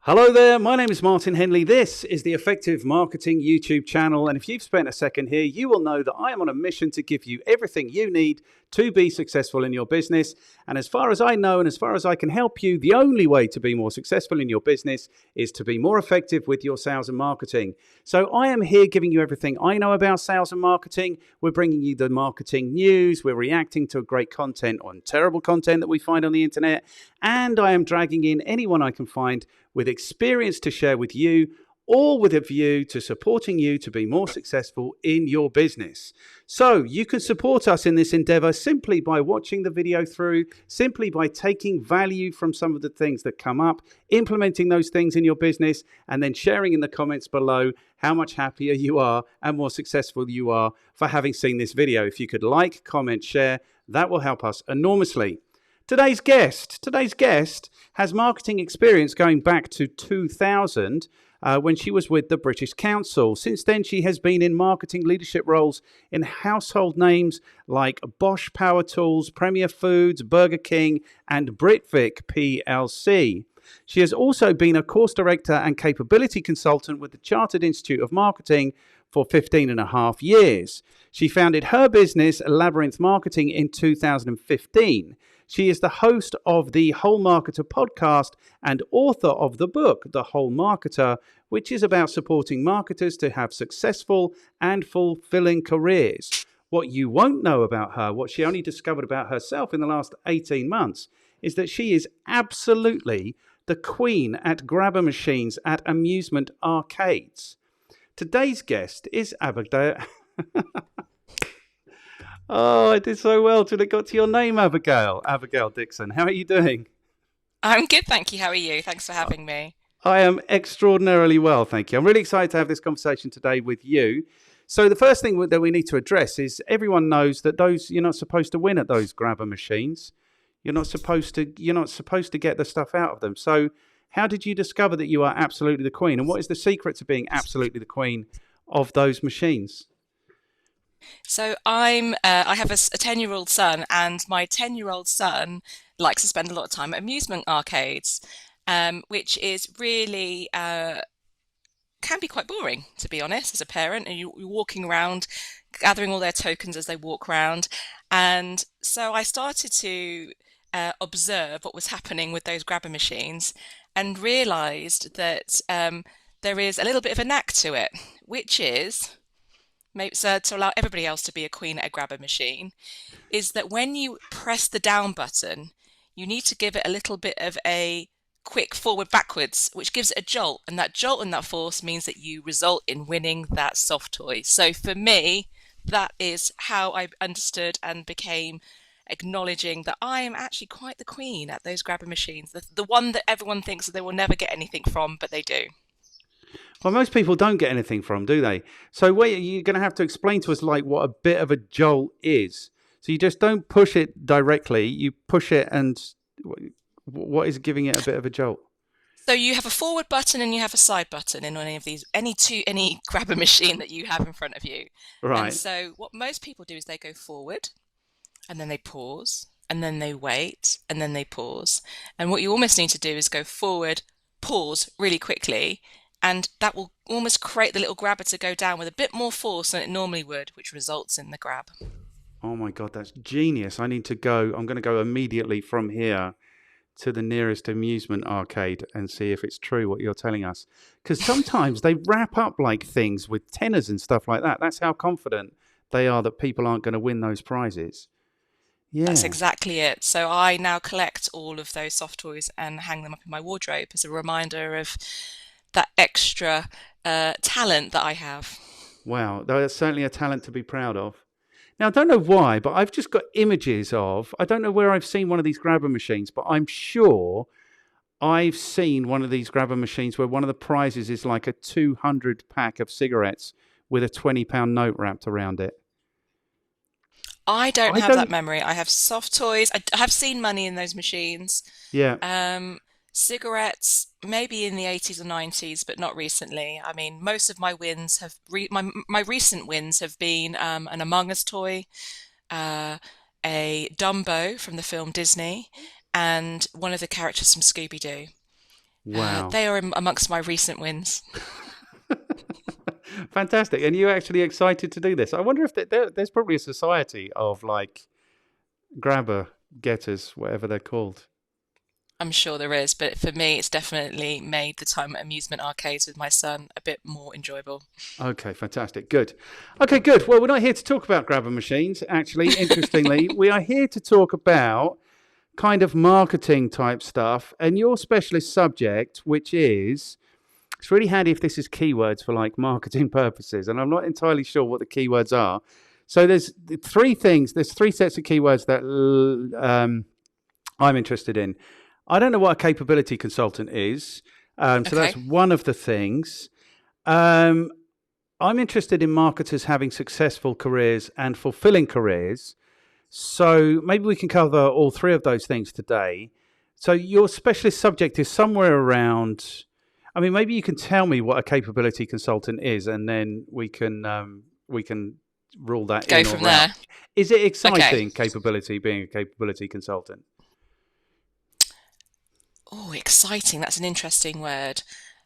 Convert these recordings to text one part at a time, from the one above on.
Hello there, my name is Martin Henley. This is the Effective Marketing YouTube channel, and if you've spent a second here, you will know that I am on a mission to give you everything you need to be successful in your business. And as far as I know and as far as I can help you, the only way to be more successful in your business is to be more effective with your sales and marketing. So I am here giving you everything I know about sales and marketing. We're bringing you the marketing news. We're reacting to great content on terrible content that we find on the internet. And I am dragging in anyone I can find with experience to share with you, all with a view to supporting you to be more successful in your business. So you can support us in this endeavor simply by watching the video through, simply by taking value from some of the things that come up, implementing those things in your business, and then sharing in the comments below how much happier you are and more successful you are for having seen this video. If you could like, comment, share, that will help us enormously. Today's guest has marketing experience going back to 2000 when she was with the British Council. Since then, she has been in marketing leadership roles in household names like Bosch Power Tools, Premier Foods, Burger King, and Britvic PLC. She has also been a course director and capability consultant with the Chartered Institute of Marketing for 15 and a half years. She founded her business, Labyrinth Marketing, in 2015. She is the host of the Whole Marketer podcast and author of the book, The Whole Marketer, which is about supporting marketers to have successful and fulfilling careers. What you won't know about her, what she only discovered about herself in the last 18 months, is that she is absolutely the queen at grabber machines at amusement arcades. Today's guest is Abigail. Oh, I did so well till it got to your name, Abigail. Abigail Dixon. How are you doing? I'm good, thank you. How are you? Thanks for having me. I am extraordinarily well, thank you. I'm really excited to have this conversation today with you. So the first thing that we need to address is everyone knows that you're not supposed to win at those grabber machines. You're not supposed to get the stuff out of them. So how did you discover that you are absolutely the queen? And what is the secret to being absolutely the queen of those machines? So I have a 10-year-old son, and my 10-year-old son likes to spend a lot of time at amusement arcades, which is really can be quite boring, to be honest, as a parent. And you're walking around, gathering all their tokens as they walk around. And so I started to observe what was happening with those grabber machines and realized that there is a little bit of a knack to it, which is, maybe, so to allow everybody else to be a queen at a grabber machine, is that when you press the down button, you need to give it a little bit of a quick forward backwards, which gives it a jolt, and that jolt and that force means that you result in winning that soft toy. So for me, that is how I understood and became acknowledging that I am actually quite the queen at those grabber machines, the one that everyone thinks that they will never get anything from, but they do. Well, most people don't get anything from, do they? So you're going to have to explain to us like what a bit of a jolt is. So you just don't push it directly, you push it, and what is giving it a bit of a jolt? So you have a forward button and you have a side button in any of these, any grabber machine that you have in front of you. Right. And so what most people do is they go forward and then they pause and then they wait and then they pause. And what you almost need to do is go forward, pause really quickly, and that will almost create the little grabber to go down with a bit more force than it normally would, which results in the grab. Oh my God, that's genius. I'm going to go immediately from here to the nearest amusement arcade and see if it's true what you're telling us. Because sometimes they wrap up like things with tenors and stuff like that. That's how confident they are that people aren't going to win those prizes. Yeah. That's exactly it. So I now collect all of those soft toys and hang them up in my wardrobe as a reminder of that extra talent that I have. Wow, that's certainly a talent to be proud of. Now, I don't know why, but I've just got images of, I don't know where I've seen one of these grabber machines, but I'm sure I've seen one of these grabber machines where one of the prizes is like a 200 pack of cigarettes with a £20 note wrapped around it. I don't have that memory. I have soft toys. I have seen money in those machines. Yeah. Cigarettes, maybe in the 80s or 90s, but not recently. I mean, most of my wins have my recent wins have been an Among Us toy, a Dumbo from the film Disney, and one of the characters from Scooby-Doo. Wow. They are amongst my recent wins. Fantastic. And you're actually excited to do this. I wonder if there's probably a society of like grabber getters, whatever they're called. I'm sure there is, but for me, it's definitely made the time at amusement arcades with my son a bit more enjoyable. Okay, fantastic. Good. Okay, good. Well, we're not here to talk about grabber machines, actually, interestingly. We are here to talk about kind of marketing type stuff and your specialist subject, which is, it's really handy if this is keywords for like marketing purposes, and I'm not entirely sure what the keywords are. So there's three sets of keywords that I'm interested in. I don't know what a capability consultant is. So that's one of the things. I'm interested in marketers having successful careers and fulfilling careers. So maybe we can cover all three of those things today. So your specialist subject is somewhere around, I mean, maybe you can tell me what a capability consultant is, and then we can rule that Go in from or out. there. Is it exciting, Okay. being a capability consultant? Oh, exciting. That's an interesting word.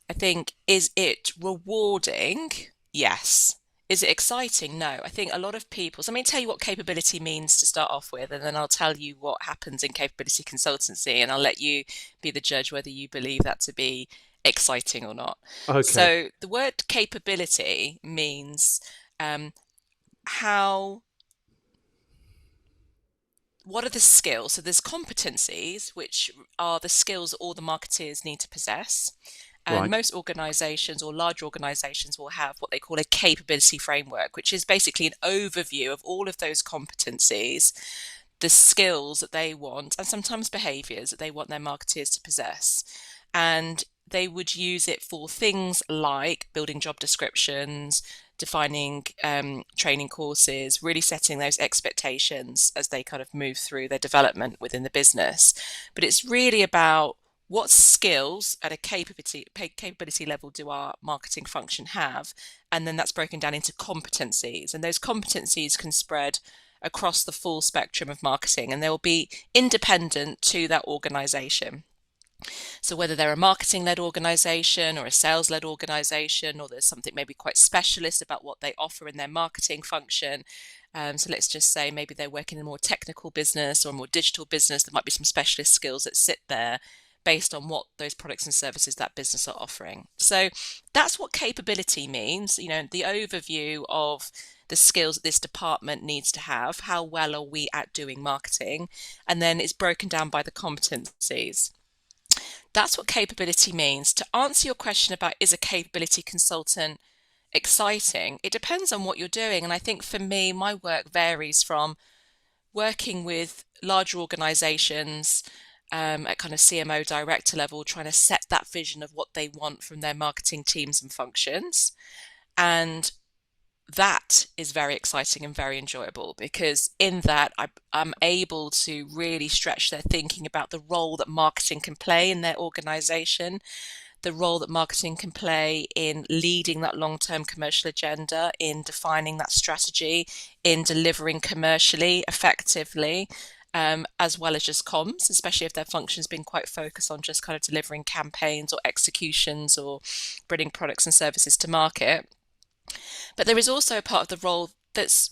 I think, is it rewarding? Yes. Is it exciting? No. I think a lot of people, so let me tell you what capability means to start off with, and then I'll tell you what happens in capability consultancy, and I'll let you be the judge whether you believe that to be exciting or not. Okay, So the word capability means um, how what are the skills? So there's competencies, which are the skills that all the marketeers need to possess. And right. most organizations or large organizations will have what they call a capability framework, which is basically an overview of all of those competencies, the skills that they want, and sometimes behaviors that they want their marketeers to possess. And they would use it for things like building job descriptions, defining training courses, really setting those expectations as they kind of move through their development within the business. But it's really about what skills at a capability level do our marketing function have, and then that's broken down into competencies, and those competencies can spread across the full spectrum of marketing, and they will be independent to that organization. So whether they're a marketing-led organization or a sales-led organization, or there's something maybe quite specialist about what they offer in their marketing function. So let's just say maybe they're working in a more technical business or a more digital business. There might be some specialist skills that sit there based on what those products and services that business are offering. So that's what capability means, the overview of the skills that this department needs to have. How well are we at doing marketing? And then it's broken down by the competencies. That's what capability means. To answer your question about is a capability consultant exciting, it depends on what you're doing. And I think for me, my work varies from working with larger organizations at kind of CMO director level, trying to set that vision of what they want from their marketing teams and functions. And that is very exciting and very enjoyable, because in that I'm able to really stretch their thinking about the role that marketing can play in their organization, the role that marketing can play in leading that long-term commercial agenda, in defining that strategy, in delivering commercially effectively, as well as just comms, especially if their function's been quite focused on just kind of delivering campaigns or executions or bringing products and services to market. But there is also a part of the role that's,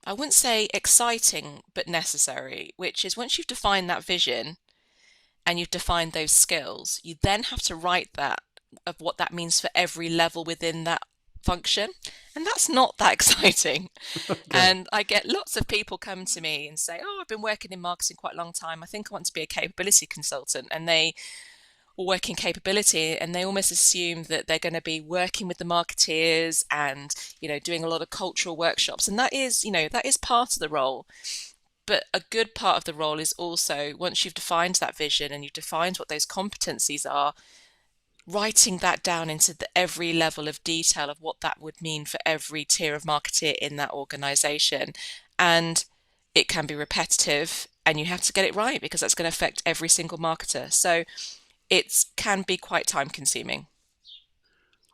I wouldn't say exciting, but necessary, which is once you've defined that vision and you've defined those skills, you then have to write that of what that means for every level within that function. And that's not that exciting. Okay. And I get lots of people come to me and say, oh, I've been working in marketing quite a long time. I think I want to be a capability consultant. And they or working capability, and they almost assume that they're going to be working with the marketeers and doing a lot of cultural workshops, and that is part of the role. But a good part of the role is also, once you've defined that vision and you've defined what those competencies are, writing that down into every level of detail of what that would mean for every tier of marketeer in that organization. And it can be repetitive, and you have to get it right, because that's going to affect every single marketer. So it can be quite time consuming.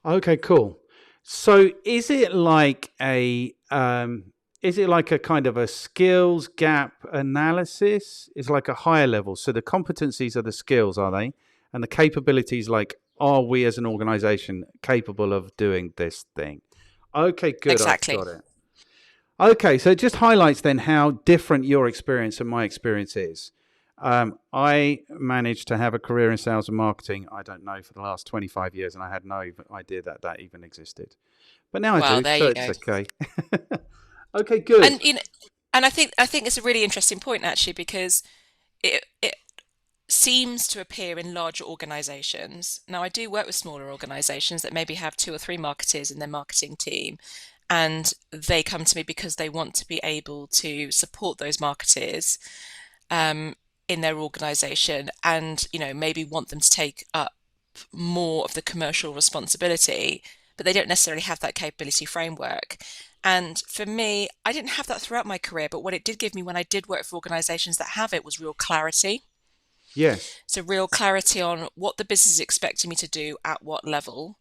Okay, cool. So is it like a kind of a skills gap analysis? It's like a higher level. So the competencies are the skills, are they? and the capabilities, like, are we as an organization capable of doing this thing? Okay, good. I've Exactly. got it. Okay, so it just highlights then how different your experience and my experience is. I managed to have a career in sales and marketing, I don't know, for the last 25 years, and I had no idea that that even existed. But now I Well, do, there so you it's go. okay. Okay, good. And I think it's a really interesting point actually, because it seems to appear in larger organizations. Now, I do work with smaller organizations that maybe have 2 or 3 marketers in their marketing team, and they come to me because they want to be able to support those marketers um, in their organization, and maybe want them to take up more of the commercial responsibility, but they don't necessarily have that capability framework. And for me, I didn't have that throughout my career, but what it did give me when I did work for organizations that have it was real clarity. Yes. So real clarity on what the business is expecting me to do at what level,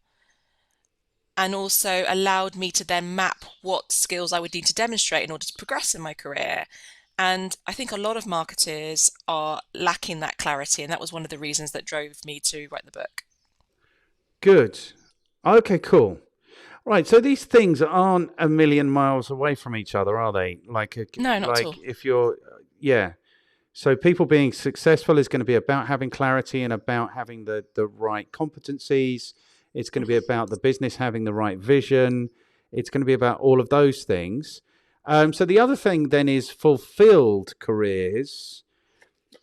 and also allowed me to then map what skills I would need to demonstrate in order to progress in my career. And I think a lot of marketers are lacking that clarity, and that was one of the reasons that drove me to write the book. Good. Okay, cool. Right, so these things aren't a million miles away from each other, are they? No, not at Like all. if you're, yeah. So people being successful is going to be about having clarity and about having the right competencies. It's going to be about the business having the right vision. It's going to be about all of those things. So the other thing then is fulfilled careers.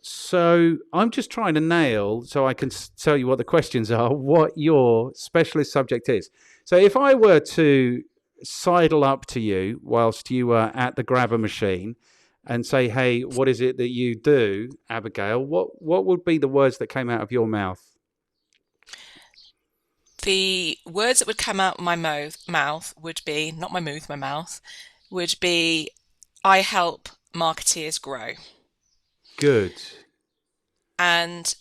So I'm just trying to nail, so I can tell you what the questions are, what your specialist subject is. So if I were to sidle up to you whilst you were at the grabber machine and say, "Hey, what is it that you do, Abigail?" What would be the words that came out of your mouth? The words that would come out my mouth would be, not my mouth, would be, I help marketeers grow. Good. And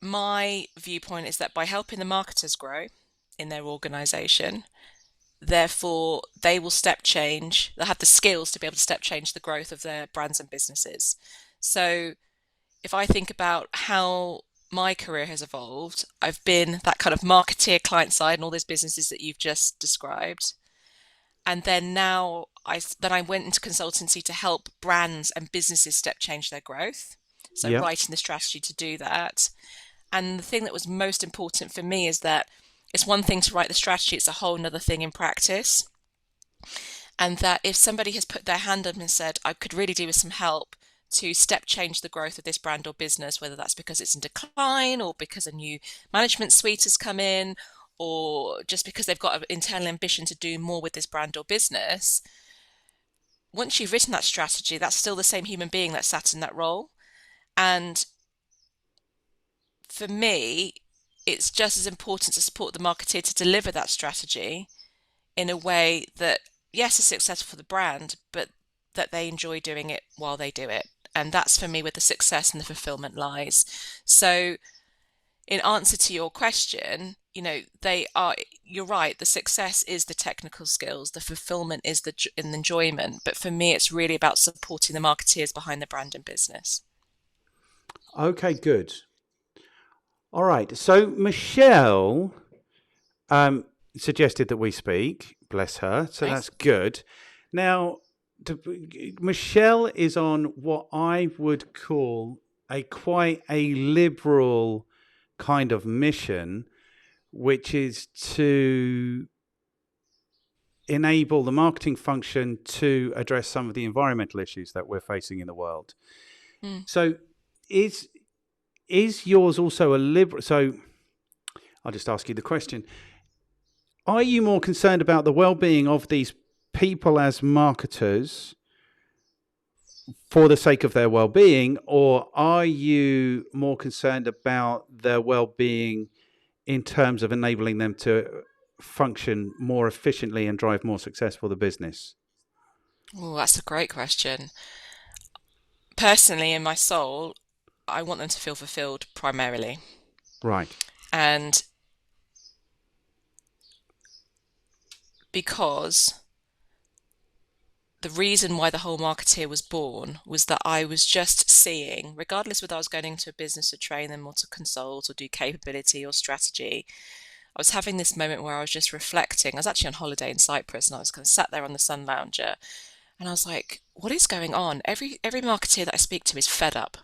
my viewpoint is that by helping the marketers grow in their organization, therefore they will they'll have the skills to be able to step change the growth of their brands and businesses. So if I think about how my career has evolved, I've been that kind of marketeer client side and all those businesses that you've just described. And then now I went into consultancy to help brands and businesses step change their growth. So Yep. writing the strategy to do that. And the thing that was most important for me is that it's one thing to write the strategy, it's a whole nother thing in practice. And that if somebody has put their hand up and said, I could really do with some help to step change the growth of this brand or business, whether that's because it's in decline or because a new management suite has come in, or just because they've got an internal ambition to do more with this brand or business, once you've written that strategy, that's still the same human being that sat in that role. And for me, it's just as important to support the marketeer to deliver that strategy in a way that, yes, is successful for the brand, but that they enjoy doing it while they do it. And that's for me where the success and the fulfillment lies. So in answer to your question, you're right, the success is the technical skills, the fulfillment is the enjoyment. But for me, it's really about supporting the marketeers behind the brand and business. Okay, good. All right. So Michelle suggested that we speak. Bless her. So Nice. that's good. Now, Michelle is on what I would call quite a liberal kind of mission, which is to enable the marketing function to address some of the environmental issues that we're facing in the world. Mm. So is yours also a liberal? So I'll just ask you the question. Are you more concerned about the well-being of these people as marketers for the sake of their well-being, or are you more concerned about their well-being in terms of enabling them to function more efficiently and drive more success for the business? Oh, that's a great question. Personally, in my soul, I want them to feel fulfilled primarily. Right. And because the reason why the whole marketeer was born was that I was just seeing, regardless whether I was going into a business to train them or to consult or do capability or strategy, I was having this moment where I was just reflecting. I was actually on holiday in Cyprus, and I was kind of sat there on the sun lounger, and I was like, what is going on? Every marketeer that I speak to is fed up.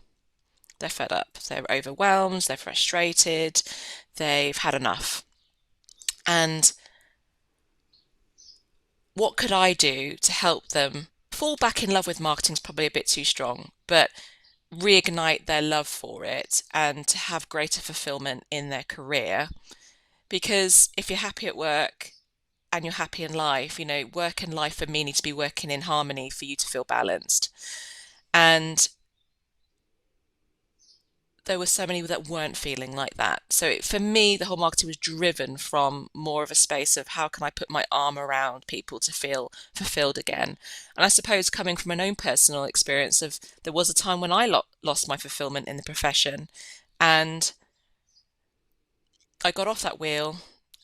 They're fed up. They're overwhelmed. They're frustrated. They've had enough. And what could I do to help them fall back in love with marketing is probably a bit too strong, but reignite their love for it and to have greater fulfillment in their career? Because if you're happy at work and you're happy in life, work and life for me need to be working in harmony for you to feel balanced. And there were so many that weren't feeling like that. So for me, the whole marketing was driven from more of a space of how can I put my arm around people to feel fulfilled again. And I suppose coming from my own personal experience of there was a time when I lost my fulfillment in the profession, and I got off that wheel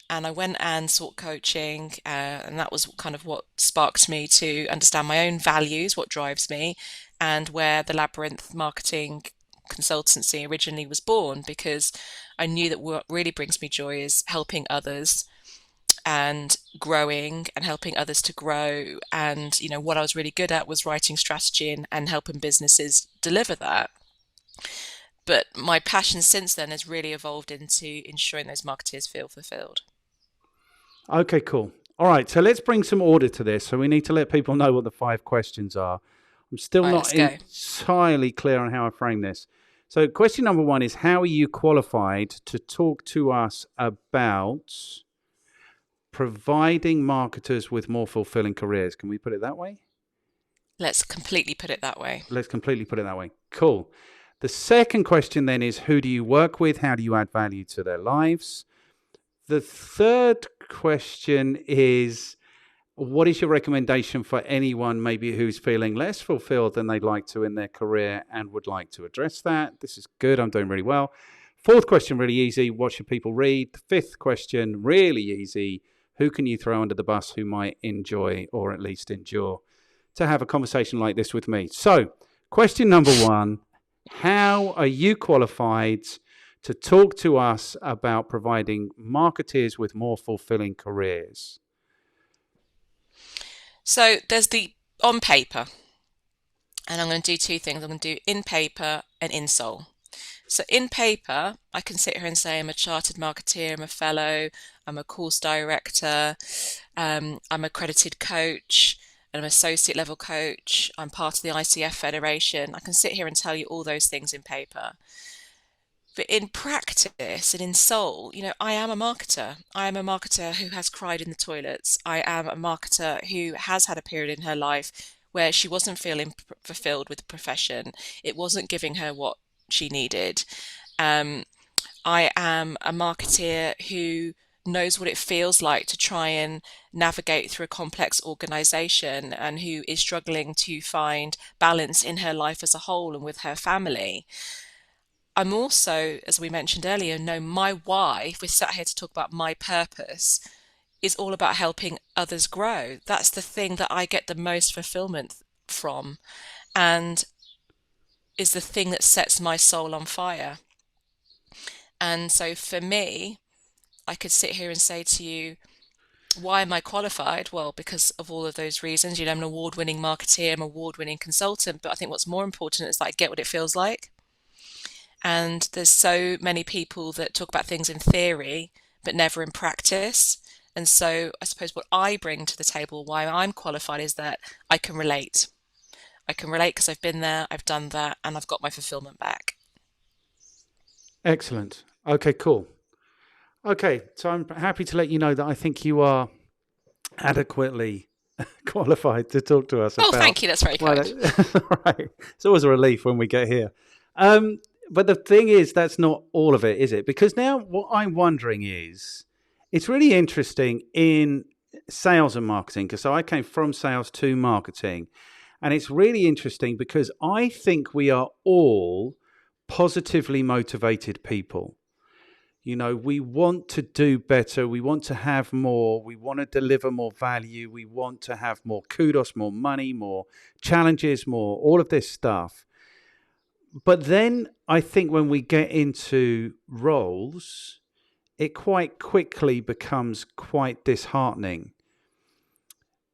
and I went and sought coaching, and that was kind of what sparked me to understand my own values, what drives me, and where the Labyrinth Marketing consultancy originally was born, because I knew that what really brings me joy is helping others and growing and helping others to grow. And what I was really good at was writing strategy and helping businesses deliver that. But my passion since then has really evolved into ensuring those marketeers feel fulfilled. Okay, cool. All right, so let's bring some order to this. So we need to let people know what the 5 questions are. I'm still not entirely clear on how I frame this. So question number 1 is, how are you qualified to talk to us about providing marketers with more fulfilling careers? Can we put it that way? Let's completely put it that way. Cool. The second question then is, who do you work with? How do you add value to their lives? The third question is, what is your recommendation for anyone maybe who's feeling less fulfilled than they'd like to in their career and would like to address that? This is good. I'm doing really well. Fourth question, really easy. What should people read? The fifth question, really easy. Who can you throw under the bus who might enjoy or at least endure to have a conversation like this with me? So, question number 1, how are you qualified to talk to us about providing marketeers with more fulfilling careers? So there's the on paper, and I'm going to do 2 things. I'm going to do in paper and in soul. So in paper, I can sit here and say I'm a chartered marketeer, I'm a fellow, I'm a course director, I'm an accredited coach, I'm an associate level coach, I'm part of the ICF Federation. I can sit here and tell you all those things in paper. But in practice and in soul, I am a marketer. I am a marketer who has cried in the toilets. I am a marketer who has had a period in her life where she wasn't feeling fulfilled with the profession. It wasn't giving her what she needed. I am a marketeer who knows what it feels like to try and navigate through a complex organization and who is struggling to find balance in her life as a whole and with her family. I'm also, as we mentioned earlier, my why, if we're sat here to talk about my purpose, is all about helping others grow. That's the thing that I get the most fulfillment from, and is the thing that sets my soul on fire. And so for me, I could sit here and say to you, why am I qualified? Well, because of all of those reasons. I'm an award-winning marketeer, I'm an award-winning consultant, but I think what's more important is that I get what it feels like. And there's so many people that talk about things in theory, but never in practice. And so I suppose what I bring to the table, why I'm qualified, is that I can relate. I can relate because I've been there, I've done that, and I've got my fulfillment back. Excellent. Okay, cool. Okay, so I'm happy to let you know that I think you are adequately qualified to talk to us about... Oh, thank you. That's very kind. Right. It's always a relief when we get here. But the thing is, that's not all of it, is it? Because now what I'm wondering is, it's really interesting in sales and marketing, because so I came from sales to marketing, and it's really interesting because I think we are all positively motivated people. We want to do better. We want to have more. We want to deliver more value. We want to have more kudos, more money, more challenges, more all of this stuff. But then I think when we get into roles, it quite quickly becomes quite disheartening.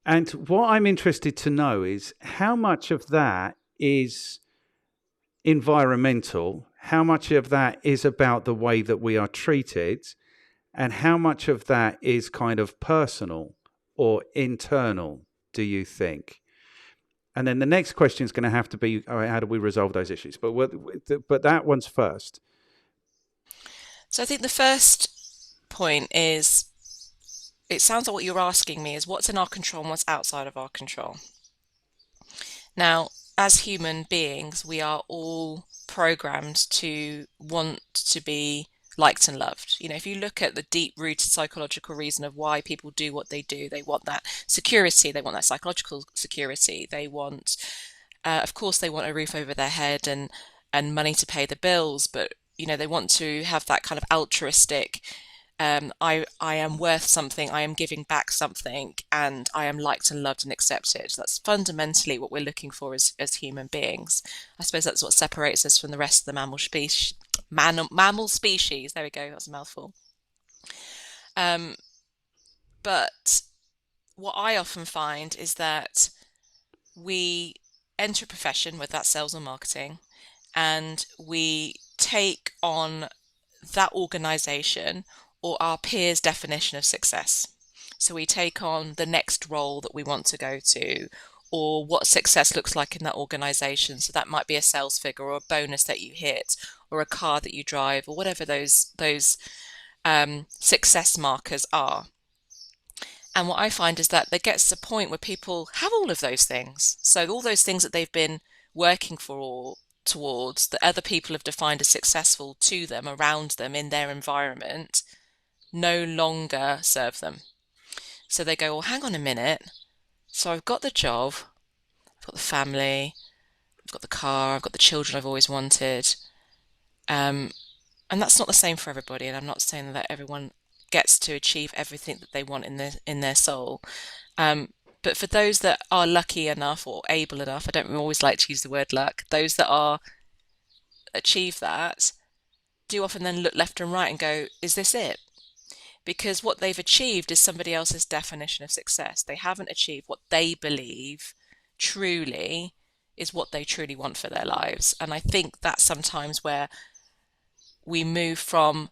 And what I'm interested to know is how much of that is environmental, how much of that is about the way that we are treated, and how much of that is kind of personal or internal, do you think? And then the next question is going to have to be, all right, how do we resolve those issues? But that one's first. So I think the first point is, it sounds like what you're asking me is what's in our control and what's outside of our control. Now, as human beings, we are all programmed to want to be liked and loved. If you look at the deep-rooted psychological reason of why people do what they do, they want that security, they want that psychological security, they want, of course, they want a roof over their head and money to pay the bills, but they want to have that kind of altruistic, I am worth something, I am giving back something, and I am liked and loved and accepted. That's fundamentally what we're looking for as human beings. I suppose that's what separates us from the rest of the mammal species. There we go, that's a mouthful. But what I often find is that we enter a profession, whether that's sales or marketing, and we take on that organization or our peers' definition of success. So we take on the next role that we want to go to, or what success looks like in that organization. So that might be a sales figure or a bonus that you hit or a car that you drive or whatever those success markers are. And what I find is that there gets to a point where people have all of those things. So all those things that they've been working for or towards, that other people have defined as successful to them, around them, in their environment, no longer serve them. So they go, well, hang on a minute. So I've got the job, I've got the family, I've got the car, I've got the children I've always wanted. And that's not the same for everybody. And I'm not saying that everyone gets to achieve everything that they want in their soul. But for those that are lucky enough or able enough, I don't always like to use the word luck, those that are achieve that do often then look left and right and go, is this it? Because what they've achieved is somebody else's definition of success. They haven't achieved what they believe truly is what they truly want for their lives. And I think that's sometimes where we move from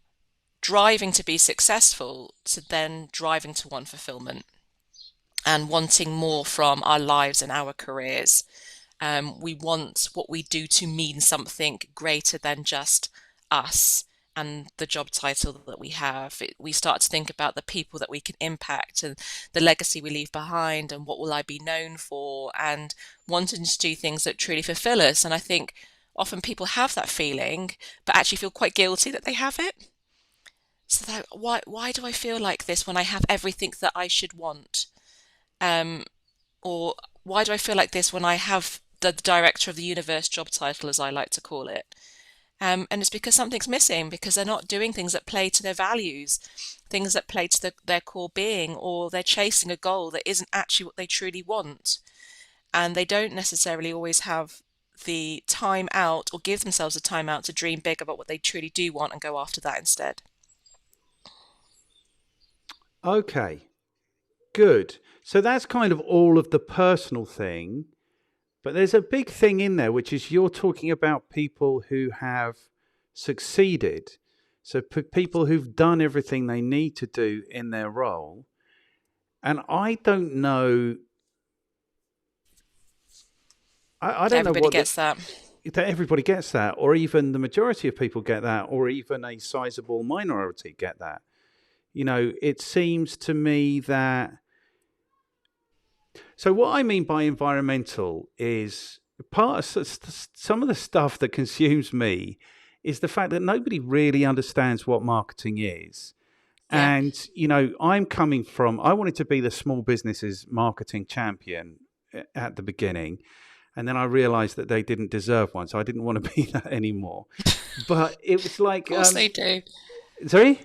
driving to be successful to then driving to want fulfillment and wanting more from our lives and our careers. We want what we do to mean something greater than just us and the job title that we have. We start to think about the people that we can impact and the legacy we leave behind and what will I be known for, and wanting to do things that truly fulfill us. And I think often people have that feeling but actually feel quite guilty that they have it. So that, why do I feel like this when I have everything that I should want? Or why do I feel like this when I have the director of the universe job title, as I like to call it? And it's because something's missing, because they're not doing things that play to their values, things that play to their core being, or they're chasing a goal that isn't actually what they truly want. And they don't necessarily always have the time out or give themselves a time out to dream big about what they truly do want and go after that instead. Okay, good. So that's kind of all of the personal thing. But there's a big thing in there, which is you're talking about people who have succeeded. So people who've done everything they need to do in their role. And I don't know. I don't know what gets that. That everybody gets that, or even the majority of people get that, or even a sizable minority get that. It seems to me that. So what I mean by environmental is part of some of the stuff that consumes me is the fact that nobody really understands what marketing is. Yeah. And, I wanted to be the small businesses marketing champion at the beginning. And then I realized that they didn't deserve one. So I didn't want to be that anymore. But it was like, of course they do. Sorry?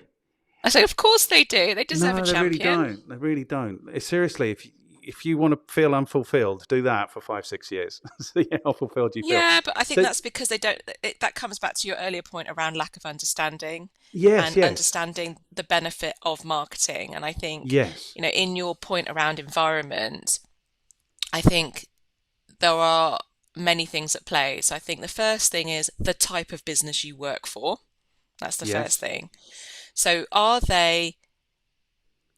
I say, of course they do. They deserve No, a they really champion. don't. They really don't. Seriously, if you want to feel unfulfilled, do that for 5-6 years. See how fulfilled you feel. Yeah, but I think So that's because they don't. That comes back to your earlier point around lack of understanding yes, and yes, understanding the benefit of marketing. And I think, yes, in your point around environment, I think there are many things at play. So I think the first thing is the type of business you work for. That's the first yes. thing. So are they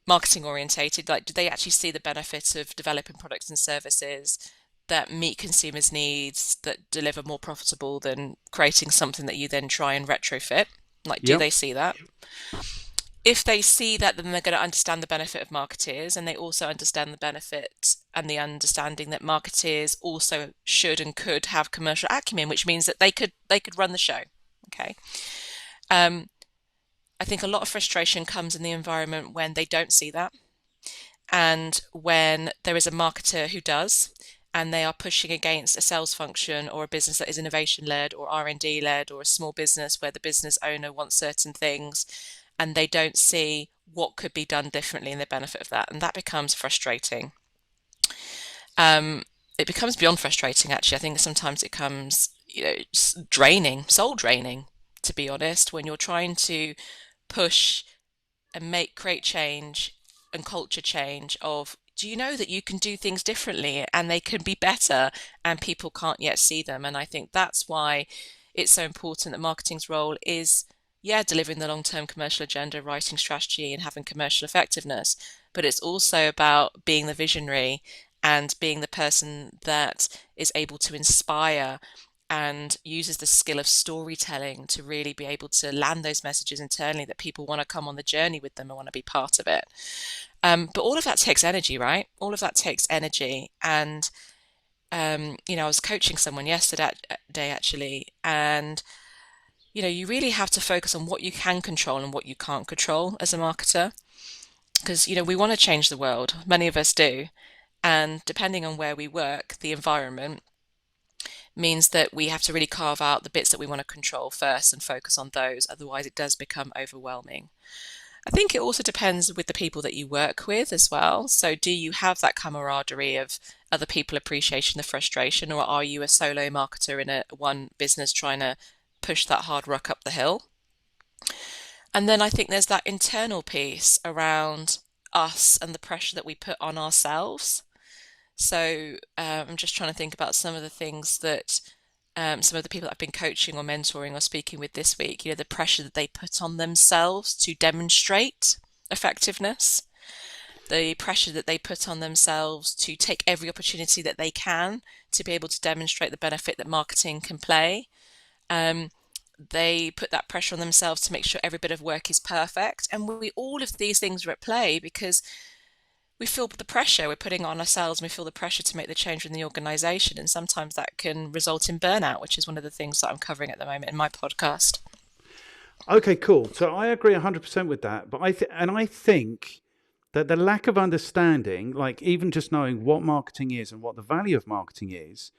marketing orientated? Like, do they actually see the benefit of developing products and services that meet consumers' needs, that deliver more profitable than creating something that you then try and retrofit? Like, do Yep. they see that? If they see that, then they're going to understand the benefit of marketeers, and they also understand the benefit and the understanding that marketeers also should and could have commercial acumen, which means that they could run the show. Okay. Um, I think a lot of frustration comes in the environment when they don't see that, and when there is a marketer who does, and they are pushing against a sales function or a business that is innovation led or R&D led, or a small business where the business owner wants certain things and they don't see what could be done differently in the benefit of that, and that becomes frustrating. It becomes beyond frustrating, actually. I think sometimes it comes, draining, soul draining, to be honest, when you're trying to push and create change and culture change of, do you know that you can do things differently and they can be better, and people can't yet see them? And I think that's why it's so important that marketing's role is, delivering the long-term commercial agenda, writing strategy and having commercial effectiveness, but it's also about being the visionary and being the person that is able to inspire and uses the skill of storytelling to really be able to land those messages internally that people want to come on the journey with them and want to be part of it. But all of that takes energy, right? All of that takes energy. And, I was coaching someone yesterday actually, and, you really have to focus on what you can control and what you can't control as a marketer. Because, we want to change the world. Many of us do. And depending on where we work, the environment means that we have to really carve out the bits that we want to control first and focus on those. Otherwise, it does become overwhelming. I think it also depends with the people that you work with as well. So do you have that camaraderie of other people appreciating the frustration, or are you a solo marketer in a one business trying to push that hard rock up the hill? And then I think there's that internal piece around us and the pressure that we put on ourselves. So I'm just trying to think about some of the things that some of the people that I've been coaching or mentoring or speaking with this week, the pressure that they put on themselves to demonstrate effectiveness, the pressure that they put on themselves to take every opportunity that they can to be able to demonstrate the benefit that marketing can play. They put that pressure on themselves to make sure every bit of work is perfect. And all of these things are at play because we feel the pressure we're putting on ourselves, and we feel the pressure to make the change in the organization. And sometimes that can result in burnout, which is one of the things that I'm covering at the moment in my podcast. Okay, cool. So I agree 100% with that. But I think that the lack of understanding, like even just knowing what marketing is and what the value of marketing is,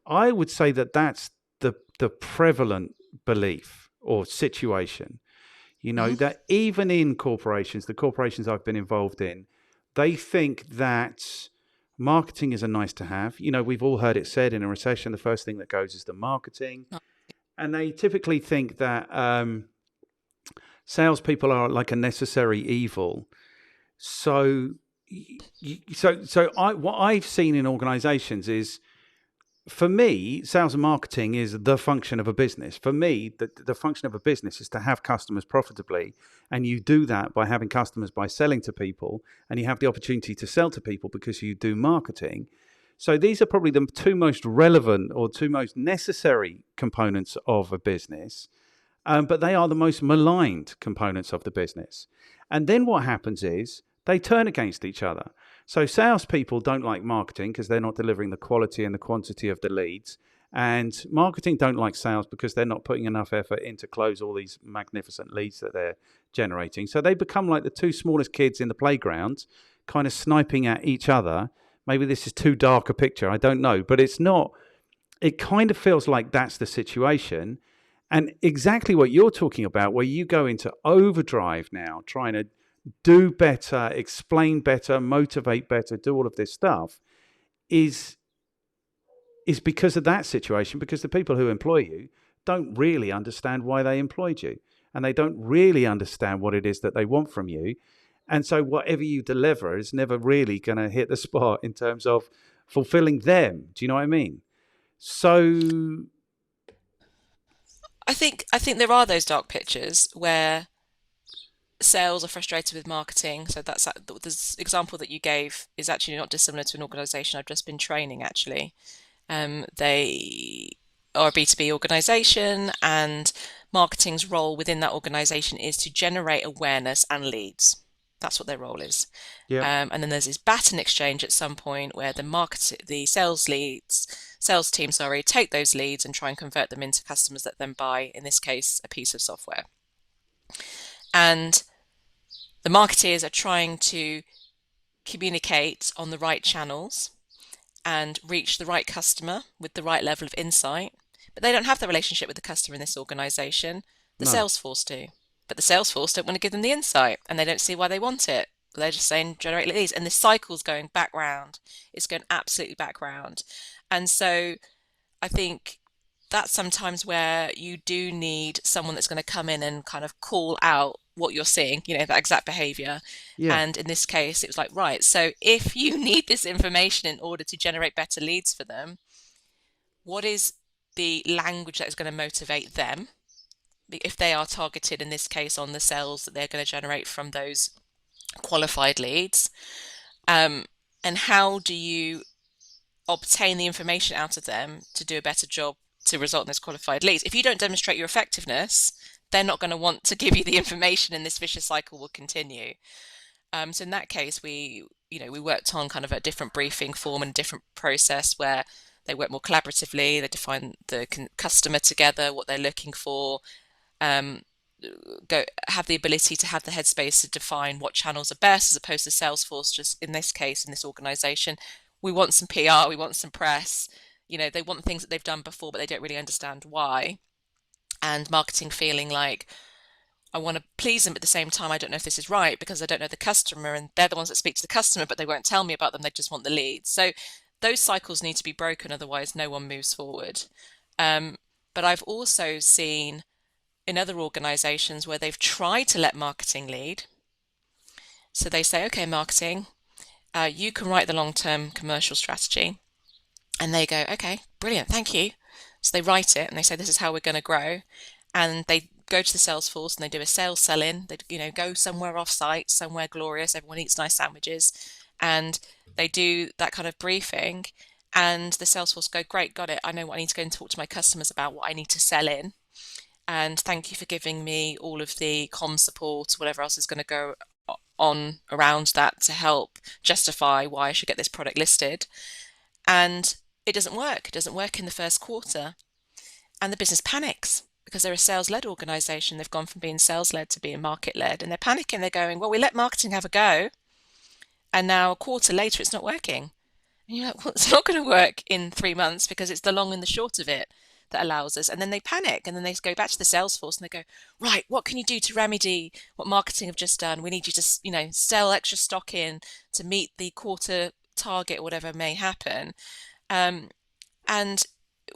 I would say that that's the prevalent belief or situation. That even in corporations, the corporations I've been involved in, they think that marketing is a nice to have. We've all heard it said, in a recession, the first thing that goes is the marketing. And they typically think that salespeople are like a necessary evil. So what I've seen in organizations is, for me, sales and marketing is the function of a business. For me, the function of a business is to have customers profitably. And you do that by having customers by selling to people. And you have the opportunity to sell to people because you do marketing. So these are probably the two most relevant or two most necessary components of a business. But they are the most maligned components of the business. And then what happens is they turn against each other. So salespeople don't like marketing because they're not delivering the quality and the quantity of the leads. And marketing don't like sales because they're not putting enough effort in to close all these magnificent leads that they're generating. So they become like the two smallest kids in the playground, kind of sniping at each other. Maybe this is too dark a picture, I don't know. But it's not. It kind of feels like that's the situation. And exactly what you're talking about, where you go into overdrive now, trying to do better, explain better, motivate better, do all of this stuff, is because of that situation, because the people who employ you don't really understand why they employed you, and they don't really understand what it is that they want from you. And so whatever you deliver is never really going to hit the spot in terms of fulfilling them. Do you know what I mean? So I think there are those dark pictures where sales are frustrated with marketing. So that's the example that you gave is actually not dissimilar to an organization I've just been training, actually. They are a B2B organization, and marketing's role within that organization is to generate awareness and leads. That's what their role is. yeah, And then there's this baton exchange at some point where the sales team, take those leads and try and convert them into customers that then buy, in this case, a piece of software. And the marketeers are trying to communicate on the right channels and reach the right customer with the right level of insight. But they don't have the relationship with the customer in this organization. The no, sales force do. But the sales force don't want to give them the insight, and they don't see why they want it. They're just saying generate leads, and the cycle's going back round. It's going absolutely back round. And so I think that's sometimes where you do need someone that's going to come in and kind of call out what you're seeing, that exact behavior. yeah, And in this case, it was like, right, so if you need this information in order to generate better leads for them, what is the language that is going to motivate them? If they are targeted, in this case, on the sales that they're going to generate from those qualified leads. And how do you obtain the information out of them to do a better job to result in those qualified leads? If you don't demonstrate your effectiveness, they're not going to want to give you the information, and this vicious cycle will continue. So in that case, we worked on kind of a different briefing form and a different process where they work more collaboratively. They define the customer together, what they're looking for, have the ability to have the headspace to define what channels are best, as opposed to Salesforce. Just in this case, in this organization, we want some PR, we want some press. They want things that they've done before, but they don't really understand why. And marketing feeling like, I want to please them, but at the same time, I don't know if this is right because I don't know the customer, and they're the ones that speak to the customer, but they won't tell me about them. They just want the leads. So those cycles need to be broken, otherwise no one moves forward. But I've also seen in other organizations where they've tried to let marketing lead. So they say, okay, marketing, you can write the long-term commercial strategy. And they go, okay, brilliant, thank you. So they write it and they say, this is how we're going to grow. And they go to the sales force and they do a sales sell-in. They go somewhere off-site, somewhere glorious, everyone eats nice sandwiches. And they do that kind of briefing. And the sales force go, great, got it. I know what I need to go and talk to my customers about, what I need to sell in. And thank you for giving me all of the comm support, whatever else is going to go on around that to help justify why I should get this product listed. And it doesn't work. It doesn't work in the first quarter. And the business panics because they're a sales-led organization. They've gone from being sales-led to being market-led. And they're panicking. They're going, well, we let marketing have a go. And now a quarter later, it's not working. And you're like, well, it's not going to work in 3 months because it's the long and the short of it that allows us. And then they panic, and then they go back to the sales force and they go, right, what can you do to remedy what marketing have just done? We need you to, sell extra stock in to meet the quarter target or whatever may happen. And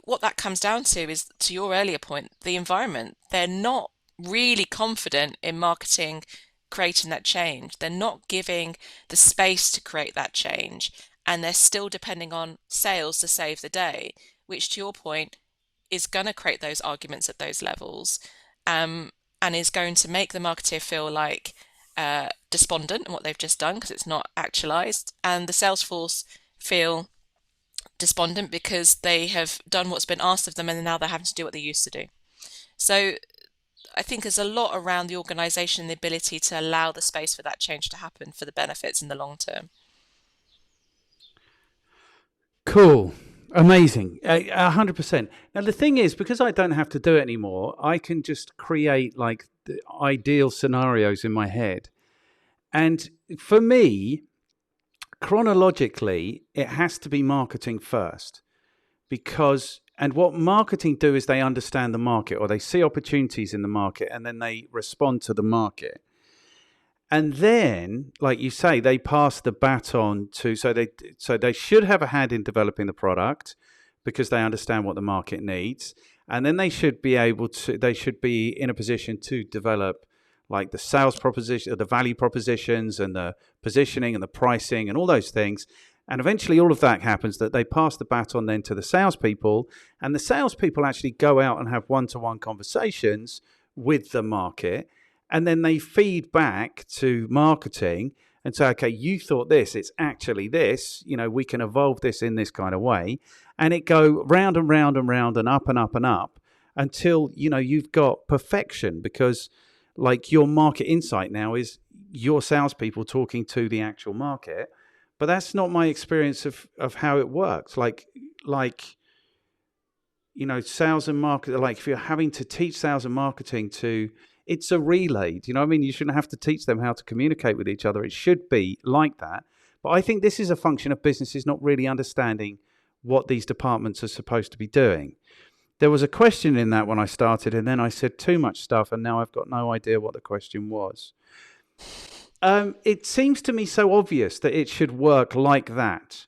what that comes down to is, to your earlier point, the environment. They're not really confident in marketing creating that change. They're not giving the space to create that change. And they're still depending on sales to save the day, which, to your point, is going to create those arguments at those levels, and is going to make the marketer feel like despondent in what they've just done because it's not actualized, and the sales force feel despondent because they have done what's been asked of them and now they're having to do what they used to do. So I think there's a lot around the organization and the ability to allow the space for that change to happen for the benefits in the long term. cool. Amazing. 100%. Now, the thing is, because I don't have to do it anymore, I can just create like the ideal scenarios in my head. And for me, chronologically, it has to be marketing first, And what marketing do is they understand the market, or they see opportunities in the market, and then they respond to the market. And then, like you say, they pass the baton to, so they should have a hand in developing the product because they understand what the market needs. And then they should be in a position to develop like the sales proposition, the value propositions, and the positioning and the pricing and all those things. And eventually all of that happens, that they pass the baton then to the salespeople, and the salespeople actually go out and have one-to-one conversations with the market. And then they feed back to marketing and say, okay, you thought this, it's actually this, we can evolve this in this kind of way. And it go round and round and round and up and up and up until, you've got perfection, because like your market insight now is your salespeople talking to the actual market. But that's not my experience of how it works. Like, sales and marketing, like if you're having to teach sales and marketing it's a relay. Do you know what I mean? You shouldn't have to teach them how to communicate with each other. It should be like that. But I think this is a function of businesses not really understanding what these departments are supposed to be doing. There was a question in that when I started, and then I said too much stuff, and now I've got no idea what the question was. It seems to me so obvious that it should work like that.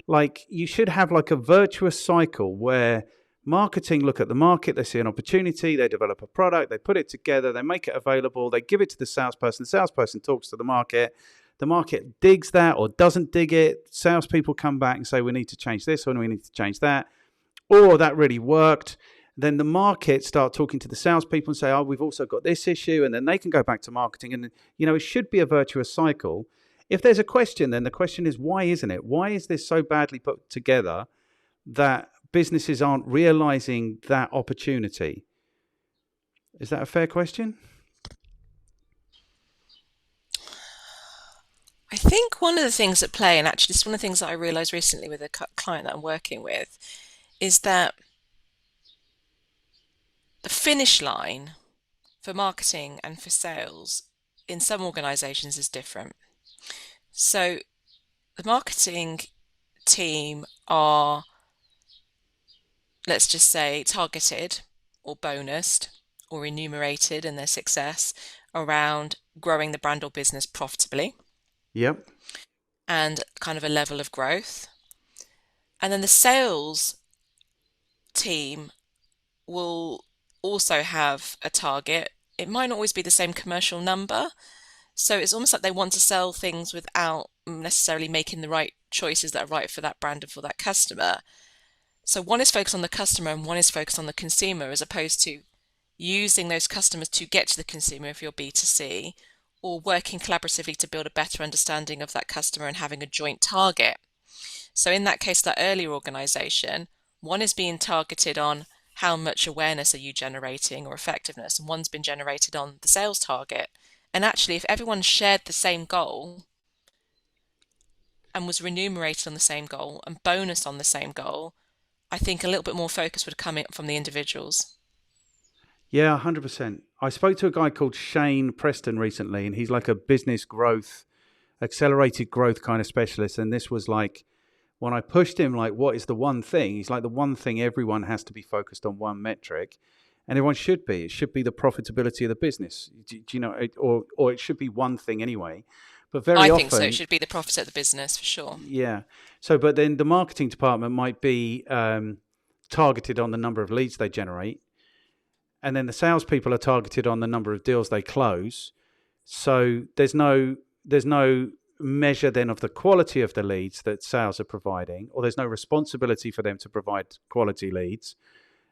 Like you should have like a virtuous cycle where marketing look at the market, they see an opportunity, they develop a product, they put it together, they make it available, they give it to the salesperson talks to the market digs that or doesn't dig it, salespeople come back and say we need to change this or we need to change that, or that really worked. Then the market start talking to the salespeople and say, oh, we've also got this issue, and then they can go back to marketing, and it should be a virtuous cycle. If there's a question, then the question is, why isn't it? Why is this so badly put together that businesses aren't realizing that opportunity? Is that a fair question? I think one of the things at play, and actually it's one of the things that I realized recently with a client that I'm working with, is that the finish line for marketing and for sales in some organizations is different. So the marketing team are, let's just say, targeted or bonused or remunerated in their success around growing the brand or business profitably. Yep. And kind of a level of growth. And then the sales team will also have a target. It might not always be the same commercial number. So it's almost like they want to sell things without necessarily making the right choices that are right for that brand and for that customer. So one is focused on the customer and one is focused on the consumer, as opposed to using those customers to get to the consumer if you're B2C, or working collaboratively to build a better understanding of that customer and having a joint target. So in that case, that earlier organization, one is being targeted on how much awareness are you generating or effectiveness, and one's been generated on the sales target. And actually, if everyone shared the same goal and was remunerated on the same goal and bonus on the same goal, I think a little bit more focus would come in from the individuals. Yeah, 100%. I spoke to a guy called Shane Preston recently, and he's like a business growth, accelerated growth kind of specialist. And this was like, when I pushed him, like, what is the one thing? He's like, the one thing, everyone has to be focused on one metric, and everyone should be. It should be the profitability of the business. Do you know, or it should be one thing anyway. But very often, I think so. It should be the profit of the business for sure. Yeah. So, but then the marketing department might be targeted on the number of leads they generate. And then the salespeople are targeted on the number of deals they close. So there's no measure then of the quality of the leads that sales are providing, or there's no responsibility for them to provide quality leads.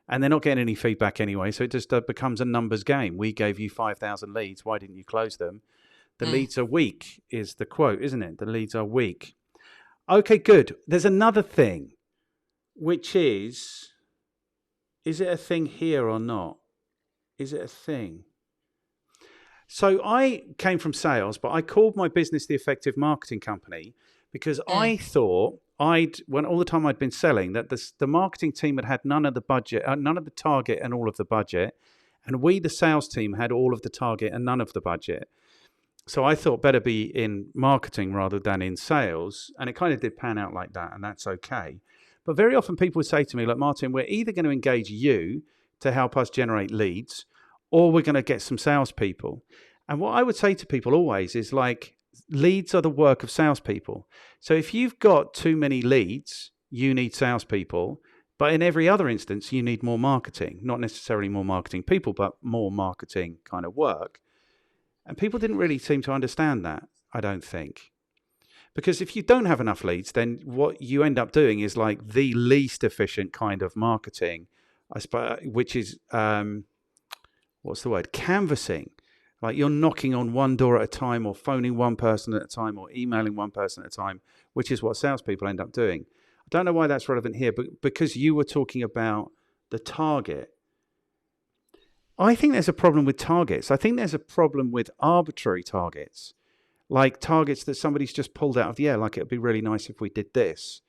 And they're not getting any feedback anyway. So it just becomes a numbers game. We gave you 5,000 leads. Why didn't you close them? The leads are weak is the quote, isn't it? The leads are weak. Okay, good. There's another thing, which is it a thing here or not? Is it a thing? So I came from sales, but I called my business the Effective Marketing Company because I thought when all the time I'd been selling, that the marketing team had none of the budget, none of the target and all of the budget. And we, the sales team, had all of the target and none of the budget. So I thought better be in marketing rather than in sales. And it kind of did pan out like that, and that's okay. But very often people would say to me, like, Martin, we're either going to engage you to help us generate leads, or we're going to get some salespeople. And what I would say to people always is like, leads are the work of salespeople. So if you've got too many leads, you need salespeople. But in every other instance, you need more marketing, not necessarily more marketing people, but more marketing kind of work. And people didn't really seem to understand that, I don't think. Because if you don't have enough leads, then what you end up doing is like the least efficient kind of marketing, I suppose, which is, what's the word? Canvassing. Like you're knocking on one door at a time, or phoning one person at a time, or emailing one person at a time, which is what salespeople end up doing. I don't know why that's relevant here, but because you were talking about the target, I think there's a problem with targets. I think there's a problem with arbitrary targets, like targets that somebody's just pulled out of the air, like it'd be really nice if we did this.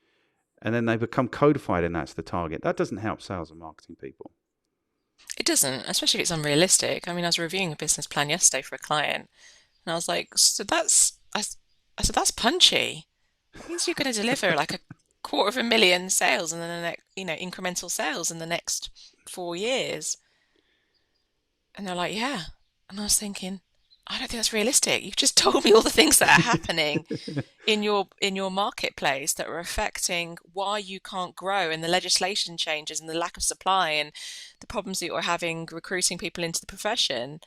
And then they become codified and that's the target. That doesn't help sales and marketing people. It doesn't, especially if it's unrealistic. I mean, I was reviewing a business plan yesterday for a client, and I was like, I said, that's punchy. It means you're going to deliver like a 250,000 sales and then incremental sales in the next 4 years. And they're like, yeah. And I was thinking, I don't think that's realistic. You've just told me all the things that are happening in your marketplace that are affecting why you can't grow, and the legislation changes and the lack of supply and the problems that you're having recruiting people into the profession,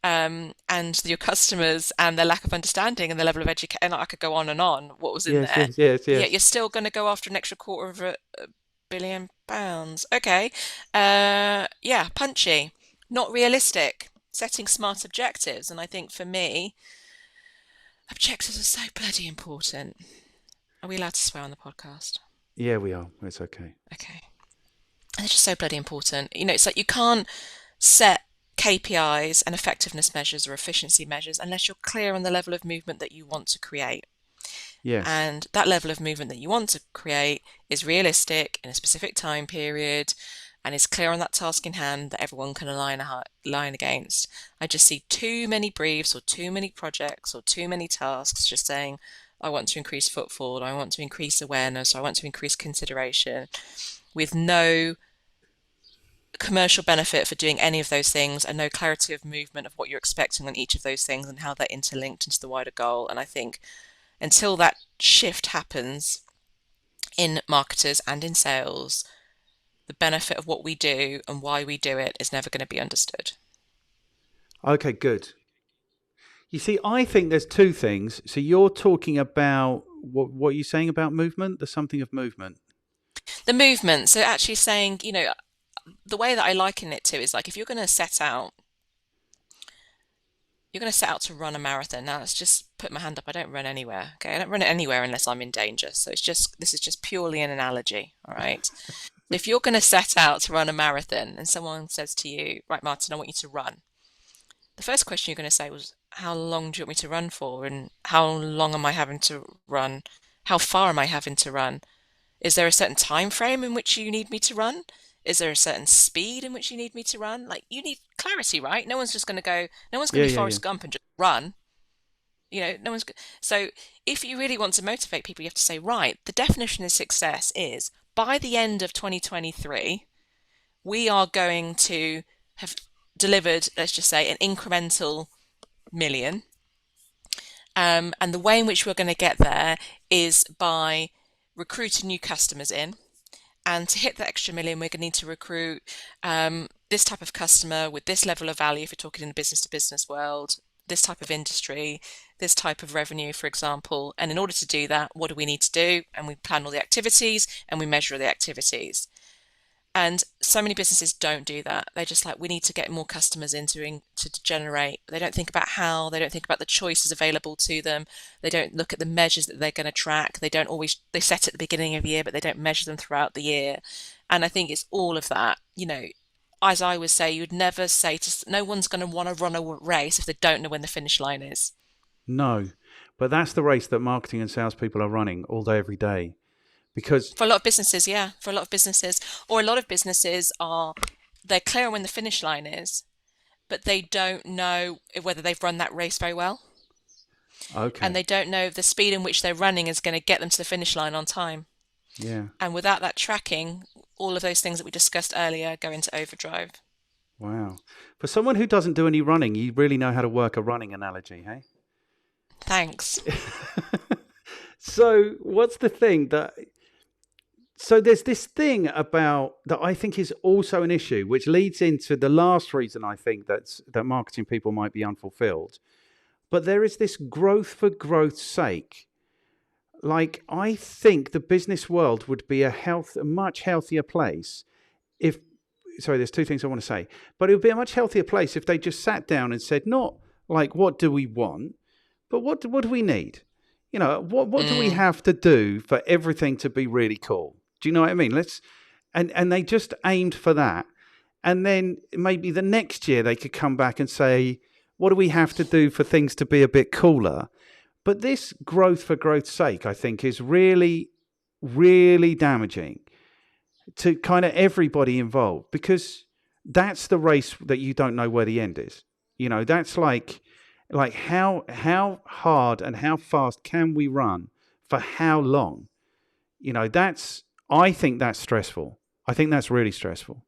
and your customers and their lack of understanding and the level of education. And I could go on and on. What was in there? Yes. Yet you're still going to go after an extra £250 million. Okay. Yeah, punchy, not realistic. Setting smart objectives. And I think for me, objectives are so bloody important. Are we allowed to swear on the podcast? Yeah, we are. It's okay. Okay. And they're just so bloody important. It's like you can't set KPIs and effectiveness measures or efficiency measures unless you're clear on the level of movement that you want to create. Yes. And that level of movement that you want to create is realistic in a specific time period, and is clear on that task in hand that everyone can align against. I just see too many briefs or too many projects or too many tasks just saying, I want to increase footfall, I want to increase awareness, I want to increase consideration, with no commercial benefit for doing any of those things and no clarity of movement of what you're expecting on each of those things and how they're interlinked into the wider goal. And I think until that shift happens in marketers and in sales, the benefit of what we do and why we do it is never going to be understood. Okay, good. You see, I think there's two things. So you're talking about, what are you saying about movement? There's something of movement. The movement. So actually saying, the way that I liken it to is like if you're going to set out to run a marathon. Now let's just put my hand up. I don't run anywhere. Okay, I don't run anywhere unless I'm in danger. So this is just purely an analogy. All right. If you're going to set out to run a marathon and someone says to you, right, Martin, I want you to run. The first question you're going to say was, how long do you want me to run for? And how long am I having to run? How far am I having to run? Is there a certain time frame in which you need me to run? Is there a certain speed in which you need me to run? Like, you need clarity, right? No one's going to be Forrest Gump and just run. So if you really want to motivate people, you have to say, right, the definition of success is by the end of 2023, we are going to have delivered, let's just say, an incremental million. And the way in which we're going to get there is by recruiting new customers in. And to hit that extra million, we're going to need to recruit this type of customer with this level of value, if you're talking in the business-to-business world, this type of industry, this type of revenue, for example. And in order to do that, what do we need to do? And we plan all the activities and we measure the activities. And so many businesses don't do that. They're just like, we need to get more customers in to generate. They don't think about how, they don't think about the choices available to them. They don't look at the measures that they're going to track. They set at the beginning of the year, but they don't measure them throughout the year. And I think it's all of that. As I would say, you'd never say no one's going to want to run a race if they don't know when the finish line is. No, but that's the race that marketing and salespeople are running all day, every day. Because for a lot of businesses, or a lot of businesses they're clear on when the finish line is, but they don't know whether they've run that race very well. Okay. And they don't know the speed in which they're running is going to get them to the finish line on time. Yeah. And without that tracking, all of those things that we discussed earlier go into overdrive. Wow. For someone who doesn't do any running, you really know how to work a running analogy, hey? Thanks. So what's the thing that... So there's this thing about that I think is also an issue, which leads into the last reason I think that marketing people might be unfulfilled. But there is this growth for growth's sake. Like, I think the business world would be a much healthier place if... Sorry, there's two things I want to say. But it would be a much healthier place if they just sat down and said, not like, what do we want, but what do we need? You know, what do we have to do for everything to be really cool? Do you know what I mean? And they just aimed for that. And then maybe the next year they could come back and say, what do we have to do for things to be a bit cooler? But this growth for growth's sake, I think, is really, really damaging to kind of everybody involved, because that's the race that you don't know where the end is. You know, that's like how hard and how fast can we run for how long? You know, I think that's stressful. I think that's really stressful.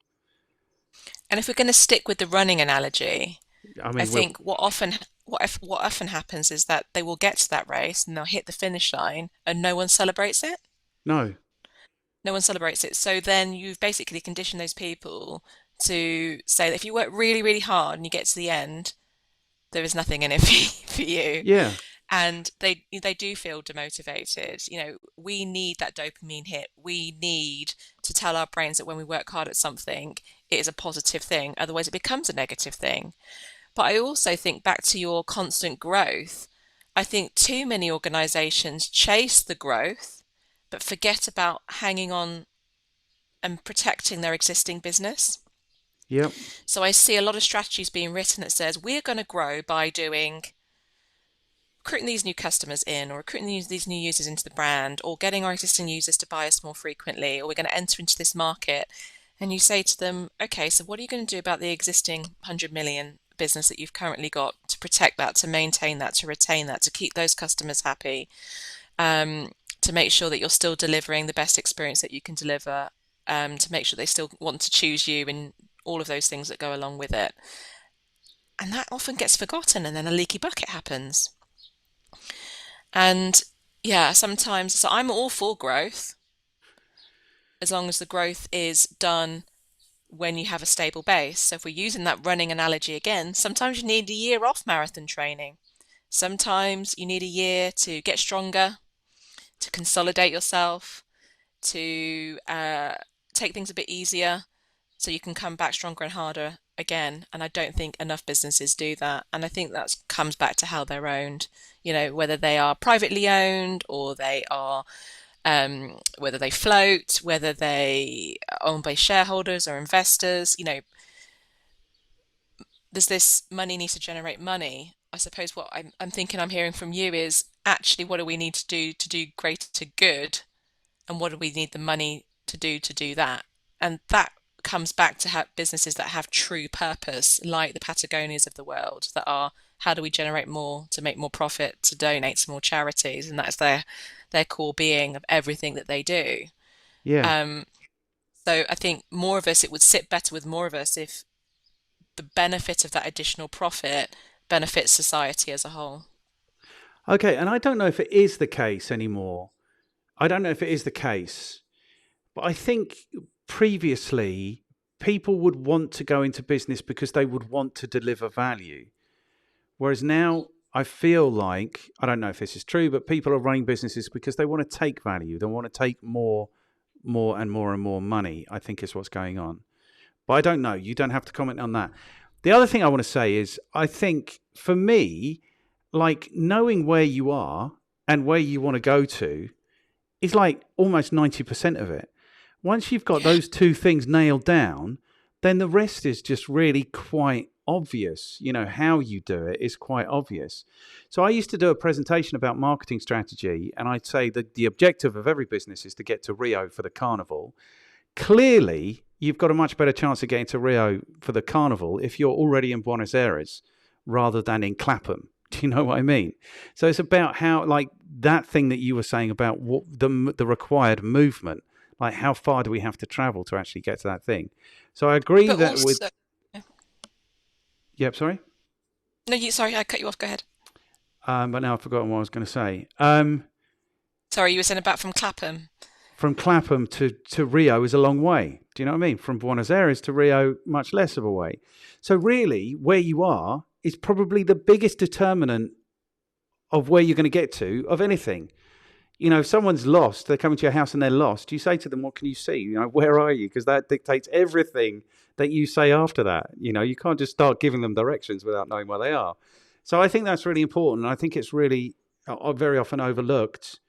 And if we're going to stick with the running analogy, I mean, I think what often happens is that they will get to that race and they'll hit the finish line and no one celebrates it. No one celebrates it. So then you've basically conditioned those people to say that if you work really, really hard and you get to the end, there is nothing in it for you. Yeah. And they do feel demotivated. You know, we need that dopamine hit. We need to tell our brains that when we work hard at something, it is a positive thing. Otherwise, it becomes a negative thing. But I also think back to your constant growth. I think too many organizations chase the growth, but forget about hanging on and protecting their existing business. Yep. So I see a lot of strategies being written that says we're going to grow by recruiting these new customers in, or recruiting these new users into the brand, or getting our existing users to buy us more frequently, or we're going to enter into this market. And you say to them, okay, so what are you going to do about the existing 100 million business that you've currently got to protect that, to maintain that, to retain that, to keep those customers happy, to make sure that you're still delivering the best experience that you can deliver, to make sure they still want to choose you, and all of those things that go along with it. And that often gets forgotten, and then a leaky bucket happens. And yeah, sometimes, so I'm all for growth, as long as the growth is done when you have a stable base. So if we're using that running analogy again, sometimes you need a year off marathon training. Sometimes you need a year to get stronger, to consolidate yourself, to take things a bit easier so you can come back stronger and harder again. And I don't think enough businesses do that. And I think that comes back to how they're owned, you know, whether they are privately owned or they are, whether they float, whether they are owned by shareholders or investors. You know, there's this money needs to generate money. I suppose what I'm thinking I'm hearing from you is actually what do we need to do greater good, and what do we need the money to do that? And that comes back to have businesses that have true purpose, like the Patagonias of the world, that are, how do we generate more to make more profit, to donate to more charities? And that's their core being of everything that they do. Yeah. So I think more of us, it would sit better with more of us if the benefit of that additional profit benefits society as a whole. Okay, and I don't know if it is the case anymore. I don't know if it is the case, but I think previously people would want to go into business because they would want to deliver value. Whereas now I feel like, I don't know if this is true, but people are running businesses because they want to take value. They want to take more and more money, I think is what's going on. But I don't know. You don't have to comment on that. The other thing I want to say is, I think for me, like knowing where you are and where you want to go to is like almost 90% of it. Once you've got those two things nailed down, then the rest is just really quite obvious. You know, how you do it is quite obvious. So I used to do a presentation about marketing strategy, and I'd say that the objective of every business is to get to Rio for the carnival. Clearly, you've got a much better chance of getting to Rio for the carnival if you're already in Buenos Aires rather than in Clapham. Do you know what I mean? So it's about how, like, that thing that you were saying about what the required movement, like how far do we have to travel to actually get to that thing? So I agree But that with, also, yep, sorry. no, sorry, I cut you off. Go ahead. But now I've forgotten what I was going to say. Sorry, you were saying about from Clapham. From Clapham to Rio is a long way. Do you know what I mean? From Buenos Aires to Rio, much less of a way. So really, where you are is probably the biggest determinant of where you're going to get to of anything. You know, if someone's lost, they're coming to your house and they're lost, you say to them, what can you see? You know, where are you? Because that dictates everything that you say after that. You know, you can't just start giving them directions without knowing where they are. So I think that's really important. I think it's really very often overlooked.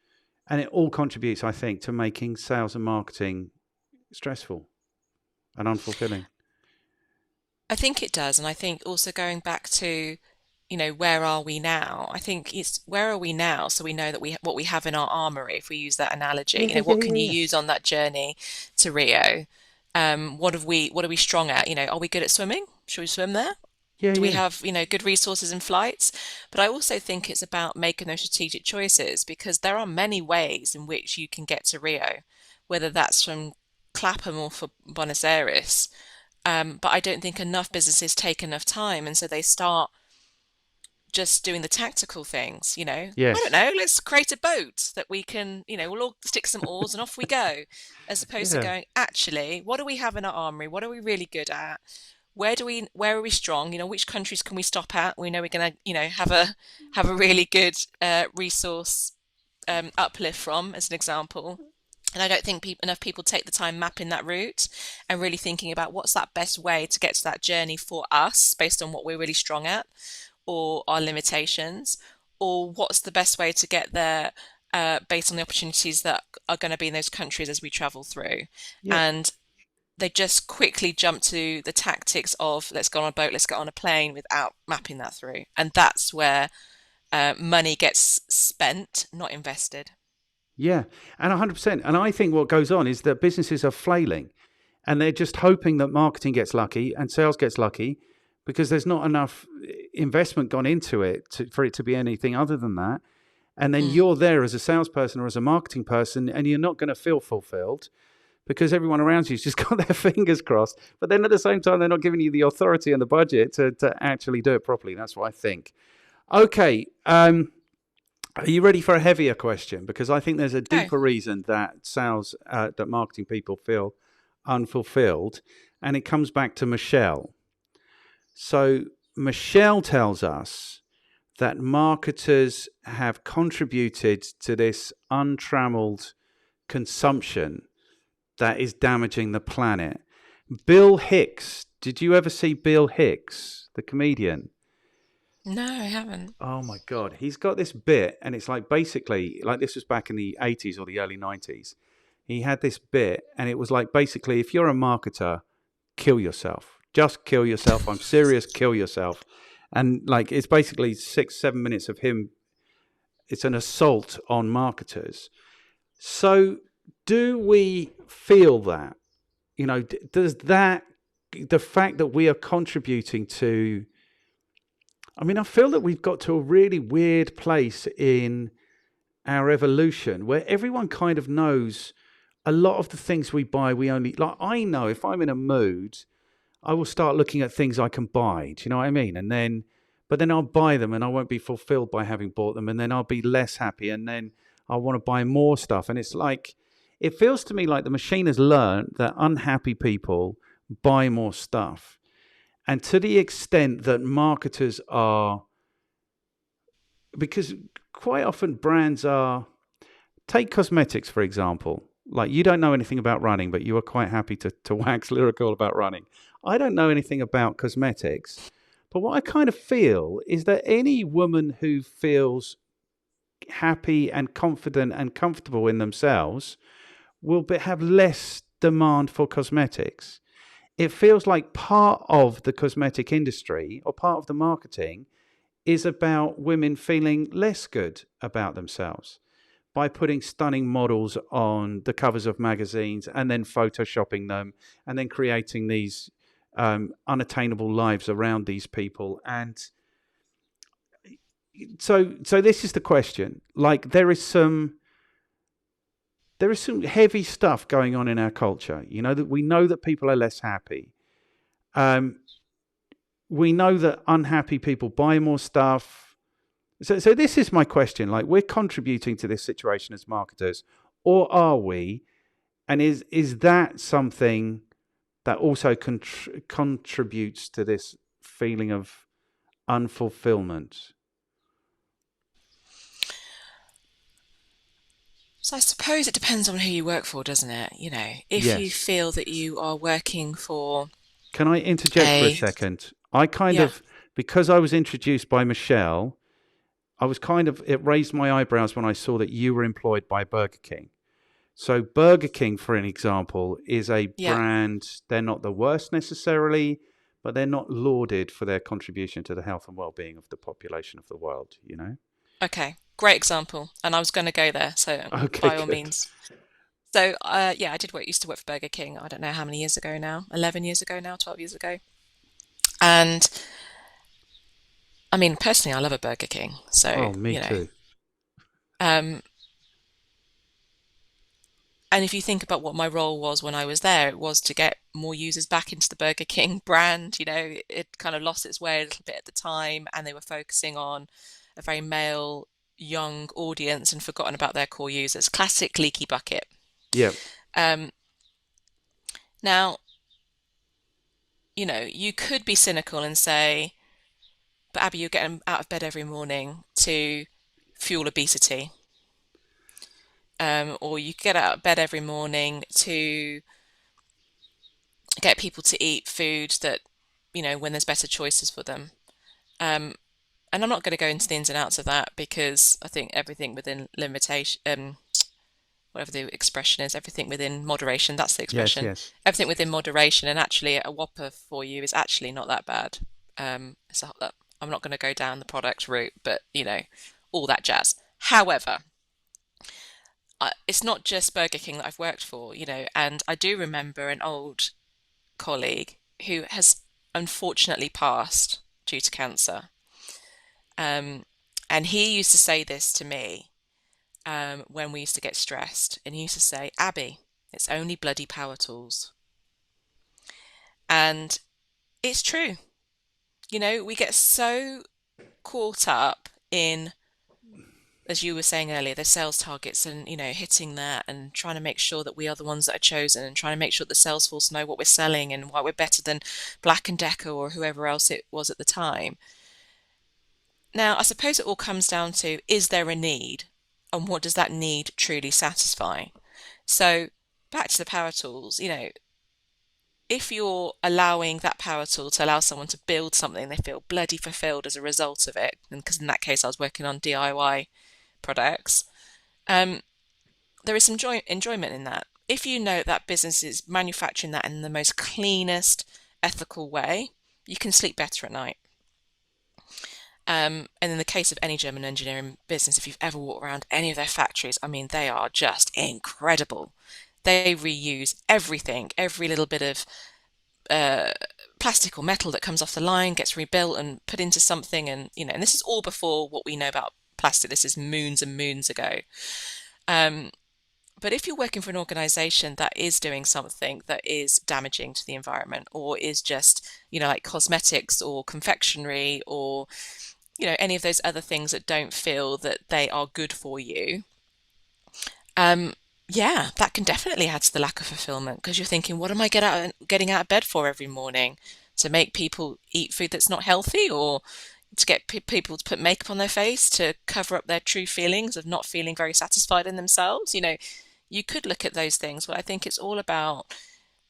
And it all contributes, I think, to making sales and marketing stressful and unfulfilling. I think it does. And I think also going back to, where are we now? I think it's where are we now? So we know that what we have in our armory, if we use that analogy, what can you use on that journey to Rio? What are we strong at? Are we good at swimming? Should we swim there? Do we have, good resources and flights? But I also think it's about making those strategic choices, because there are many ways in which you can get to Rio, whether that's from Clapham or for Buenos Aires. But I don't think enough businesses take enough time, and so they start just doing the tactical things, I Yes. don't know, let's create a boat that we can, we'll all stick some oars and off we go, as opposed to going, actually, what do we have in our armory? What are we really good at? Where are we strong? Which countries can we stop at? We know we're going to, have a really good resource uplift from, as an example. And I don't think enough people take the time mapping that route and really thinking about what's that best way to get to that journey for us based on what we're really strong at or our limitations, or what's the best way to get there based on the opportunities that are going to be in those countries as we travel through. Yeah. And they just quickly jump to the tactics of let's go on a boat, let's get on a plane, without mapping that through. And that's where money gets spent, not invested. Yeah, and 100%. And I think what goes on is that businesses are flailing and they're just hoping that marketing gets lucky and sales gets lucky, because there's not enough investment gone into it for it to be anything other than that. And then you're there as a salesperson or as a marketing person, and you're not going to feel fulfilled because everyone around you's just got their fingers crossed. But then at the same time, they're not giving you the authority and the budget to actually do it properly. That's what I think. Okay. Are you ready for a heavier question? Because I think there's a deeper reason that that marketing people feel unfulfilled. And it comes back to Michelle. So Michelle tells us that marketers have contributed to this untrammeled consumption that is damaging the planet. Bill Hicks, did you ever see Bill Hicks, the comedian? No, I haven't. Oh my God. He's got this bit, and it's like basically, like this was back in the 80s or the early 90s. He had this bit, and it was like basically, if you're a marketer, kill yourself. Just kill yourself. I'm serious, kill yourself. And like, it's basically 6-7 minutes of him. It's an assault on marketers. So do we feel that, does that, the fact that we are contributing to, I feel that we've got to a really weird place in our evolution where everyone kind of knows a lot of the things we buy, we only, like, I know if I'm in a mood, I will start looking at things I can buy. Do you know what I mean? But then I'll buy them and I won't be fulfilled by having bought them. And then I'll be less happy. And then I want to buy more stuff. And it's like, it feels to me like the machine has learned that unhappy people buy more stuff. And to the extent that marketers are, because quite often brands are, take cosmetics, for example. Like, you don't know anything about running, but you are quite happy to wax lyrical about running. I don't know anything about cosmetics, but what I kind of feel is that any woman who feels happy and confident and comfortable in themselves will have less demand for cosmetics. It feels like part of the cosmetic industry or part of the marketing is about women feeling less good about themselves by putting stunning models on the covers of magazines and then photoshopping them and then creating these unattainable lives around these people. And So this is the question. Like there is some heavy stuff going on in our culture. You know that we know that people are less happy. Um, we know that unhappy people buy more stuff. So this is my question. Like, we're contributing to this situation as marketers, or are we? And is that something that also contributes to this feeling of unfulfillment? So I suppose it depends on who you work for, doesn't it? If you Yes. feel that you are working for Can I interject for a a, second? I kind yeah, of, because I was introduced by Michelle, it raised my eyebrows when I saw that you were employed by Burger King. So Burger King, for an example, is a yeah, brand. They're not the worst necessarily, but they're not lauded for their contribution to the health and well-being of the population of the world, you know? okay, great example. And I was going to go there, so Okay, by all good. means. So, yeah, used to work for Burger King. I don't know how many years ago now, 11 years ago now, 12 years ago. And I mean, personally, I love a Burger King. So, Oh, me too. um, and if you think about what my role was when I was there, it was to get more users back into the Burger King brand. It kind of lost its way a little bit at the time, and they were focusing on a very male, young audience and forgotten about their core users. Classic leaky bucket. Yeah, Um, Now, you could be cynical and say, but Abby, you're getting out of bed every morning to fuel obesity. Or you get out of bed every morning to get people to eat food that, when there's better choices for them. Um, and I'm not going to go into the ins and outs of that because I think everything within limitation, whatever the expression is, everything within moderation, that's the yes, expression, yes. everything within moderation. And actually, a Whopper for you is actually not that bad. So I'm not going to go down the product route, but, all that jazz. However, it's not just Burger King that I've worked for, and I do remember an old colleague who has unfortunately passed due to cancer. Um, and he used to say this to me when we used to get stressed. And he used to say, Abby, it's only bloody power tools. And it's true. We get so caught up in, as you were saying earlier, the sales targets and, hitting that and trying to make sure that we are the ones that are chosen and trying to make sure the sales force know what we're selling and why we're better than Black & Decker or whoever else it was at the time. Now, I suppose it all comes down to, is there a need? And what does that need truly satisfy? So back to the power tools, if you're allowing that power tool to allow someone to build something they feel bloody fulfilled as a result of it, and because in that case I was working on DIY products, there is some enjoyment in that. If you know that business is manufacturing that in the most cleanest, ethical way, you can sleep better at night. And in the case of any German engineering business, if you've ever walked around any of their factories, I mean, they are just incredible. They reuse everything, every little bit of plastic or metal that comes off the line gets rebuilt and put into something. And, and this is all before what we know about plastic. This is moons and moons ago. But if you're working for an organization that is doing something that is damaging to the environment or is just, like cosmetics or confectionery or, any of those other things that don't feel that they are good for you, yeah, that can definitely add to the lack of fulfillment because you're thinking, what am I getting out of bed for every morning? To make people eat food that's not healthy or to get people to put makeup on their face to cover up their true feelings of not feeling very satisfied in themselves? You could look at those things, but I think it's all about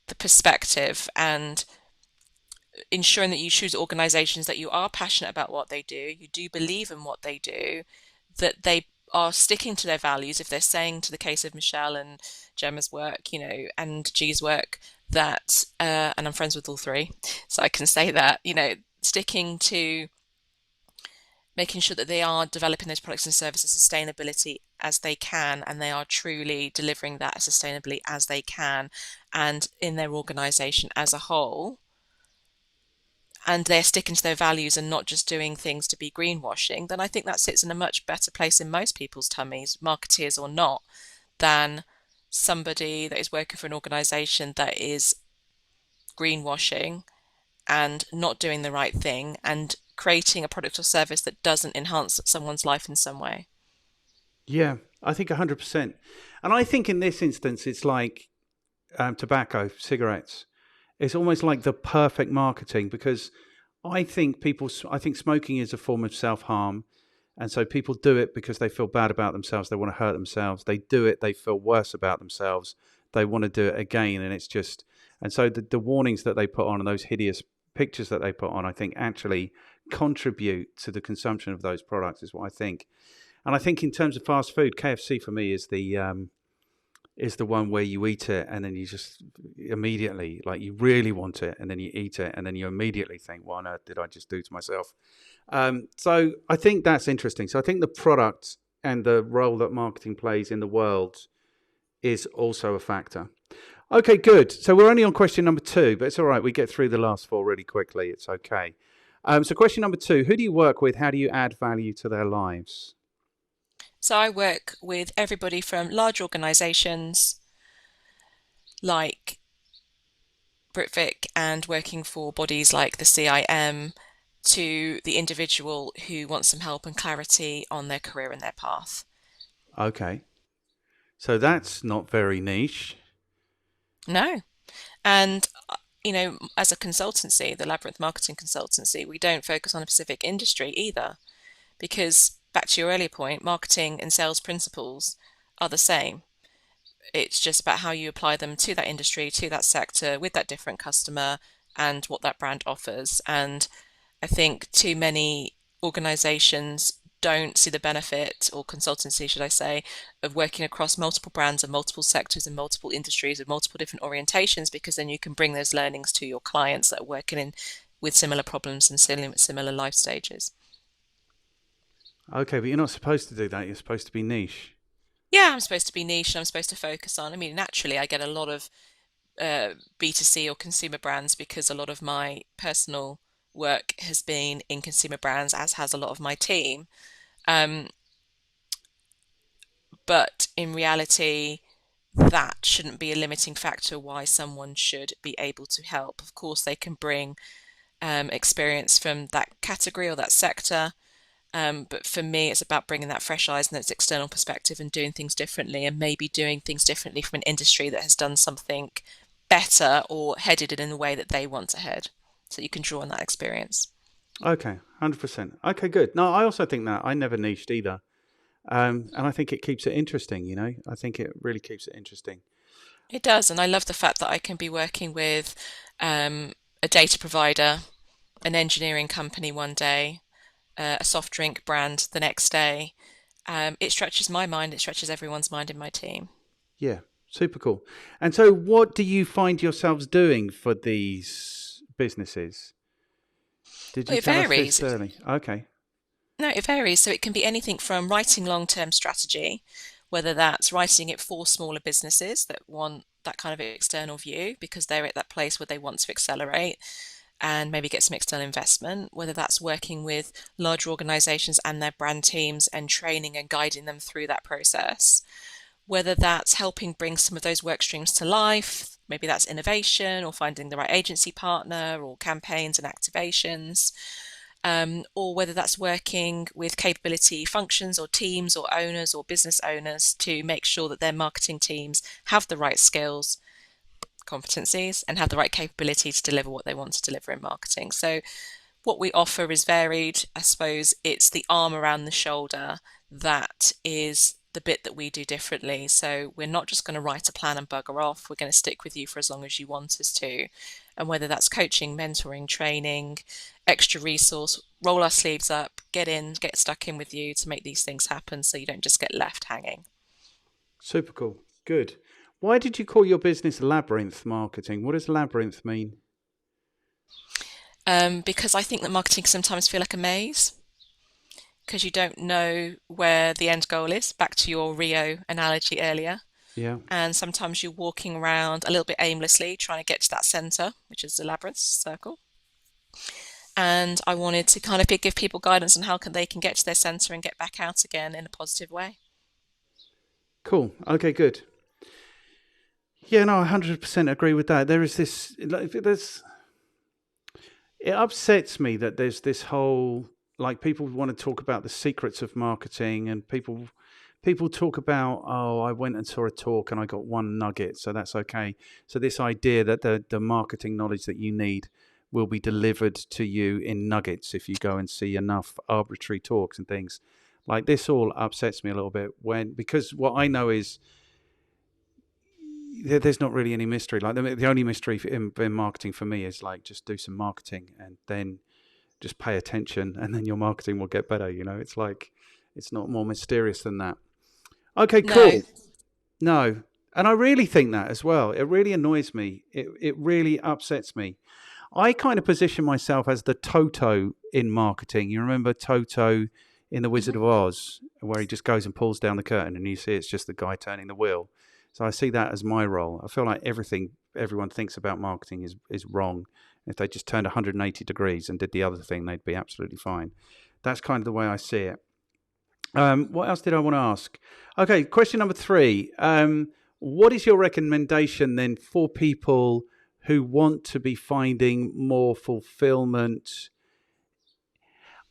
the perspective and ensuring that you choose organizations that you are passionate about what they do, you do believe in what they do, that they are sticking to their values. If they're saying, to the case of Michelle and Gemma's work, and G's work, that, and I'm friends with all three, so I can say that, sticking to making sure that they are developing those products and services sustainability as they can, and they are truly delivering that as sustainably as they can, and in their organization as a whole, and they're sticking to their values and not just doing things to be greenwashing, then I think that sits in a much better place in most people's tummies, marketeers or not, than somebody that is working for an organization that is greenwashing and not doing the right thing and creating a product or service that doesn't enhance someone's life in some way. Yeah, I think 100%. And I think in this instance, it's like tobacco, cigarettes. It's almost like the perfect marketing because I think smoking is a form of self-harm. And so people do it because they feel bad about themselves. They want to hurt themselves. They do it. They feel worse about themselves. They want to do it again. And it's just, and so the warnings that they put on and those hideous pictures that they put on, I think actually contribute to the consumption of those products is what I think. And I think in terms of fast food, KFC for me is the one where you eat it and then you just immediately, like you really want it and then you eat it and then you immediately think, what on earth did I just do to myself? So I think that's interesting. So I think the product and the role that marketing plays in the world is also a factor. Okay, good. So we're only on question number 2, but it's all right. We get through the last 4 really quickly. It's okay. So question number 2, who do you work with? How do you add value to their lives? So I work with everybody from large organizations like Britvic and working for bodies like the CIM to the individual who wants some help and clarity on their career and their path. Okay. So that's not very niche. No. And, as a consultancy, the Labyrinth Marketing Consultancy, we don't focus on a specific industry either, because back to your earlier point, marketing and sales principles are the same. It's just about how you apply them to that industry, to that sector, with that different customer and what that brand offers. And I think too many organizations don't see the benefit, or consultancy, should I say, of working across multiple brands and multiple sectors and multiple industries with multiple different orientations, because then you can bring those learnings to your clients that are working in with similar problems and similar life stages. Okay, but you're not supposed to do that. You're supposed to be niche. Yeah, I'm supposed to be niche and I'm supposed to focus on. Naturally, I get a lot of B2C or consumer brands because a lot of my personal work has been in consumer brands, as has a lot of my team. Um, but in reality, that shouldn't be a limiting factor why someone should be able to help. Of course, they can bring experience from that category or that sector. But for me, it's about bringing that fresh eyes and that external perspective and doing things differently, and maybe doing things differently from an industry that has done something better or headed it in the way that they want to head. So you can draw on that experience. Okay, 100%. Okay, good. No, I also think that I never niched either. And I think it keeps it interesting, you know. I think it really keeps it interesting. It does. And I love the fact that I can be working with a data provider, an engineering company one day, a soft drink brand the next day. It stretches my mind, it stretches everyone's mind in my team. Yeah, super cool. And so what do you find yourselves doing for these businesses? Did you Well, it tell us this varies. early? Okay. No, it varies. So it can be anything from writing long-term strategy, whether that's writing it for smaller businesses that want that kind of external view because they're at that place where they want to accelerate and maybe get some external investment, whether that's working with larger organizations and their brand teams and training and guiding them through that process, whether that's helping bring some of those work streams to life, maybe that's innovation or finding the right agency partner or campaigns and activations, or whether that's working with capability functions or teams or owners or business owners to make sure that their marketing teams have the right skills, competencies, and have the right capability to deliver what they want to deliver in marketing. So what we offer is varied. I suppose it's the arm around the shoulder that is the bit that we do differently. So we're not just going to write a plan and bugger off. We're going to stick with you for as long as you want us to. And whether that's coaching, mentoring, training, extra resource, roll our sleeves up, get in, get stuck in with you to make these things happen so you don't just get left hanging. Super cool. Good. Why did you call your business Labyrinth Marketing? What does labyrinth mean? Because I think that marketing can sometimes feel like a maze because you don't know where the end goal is, back to your Rio analogy earlier. Yeah. And sometimes you're walking around a little bit aimlessly trying to get to that center, which is the labyrinth circle. and I wanted to kind of give people guidance on how they can get to their center and get back out again in a positive way. Cool. Okay, good. Yeah, no, I 100% agree with that. There is this, it upsets me that there's this whole, like, people want to talk about the secrets of marketing, and people talk about, oh, I went and saw a talk and I got one nugget, so that's okay. So this idea that the marketing knowledge that you need will be delivered to you in nuggets if you go and see enough arbitrary talks and things. Like, this all upsets me a little bit, because what I know is there's not really any mystery. Like, the only mystery in marketing for me is, like, just do some marketing and then just pay attention, and then your marketing will get better. It's like, it's not more mysterious than that. Okay, cool. No. And I really think that as well. It really annoys me. It really upsets me. I kind of position myself as the Toto in marketing. You remember Toto in The Wizard of Oz, where he just goes and pulls down the curtain and you see it's just the guy turning the wheel. So I see that as my role. I feel like everything everyone thinks about marketing is wrong. If they just turned 180 degrees and did the other thing, they'd be absolutely fine. That's kind of the way I see it. What else did I want to ask? Okay, question number 3. What is your recommendation then for people who want to be finding more fulfillment?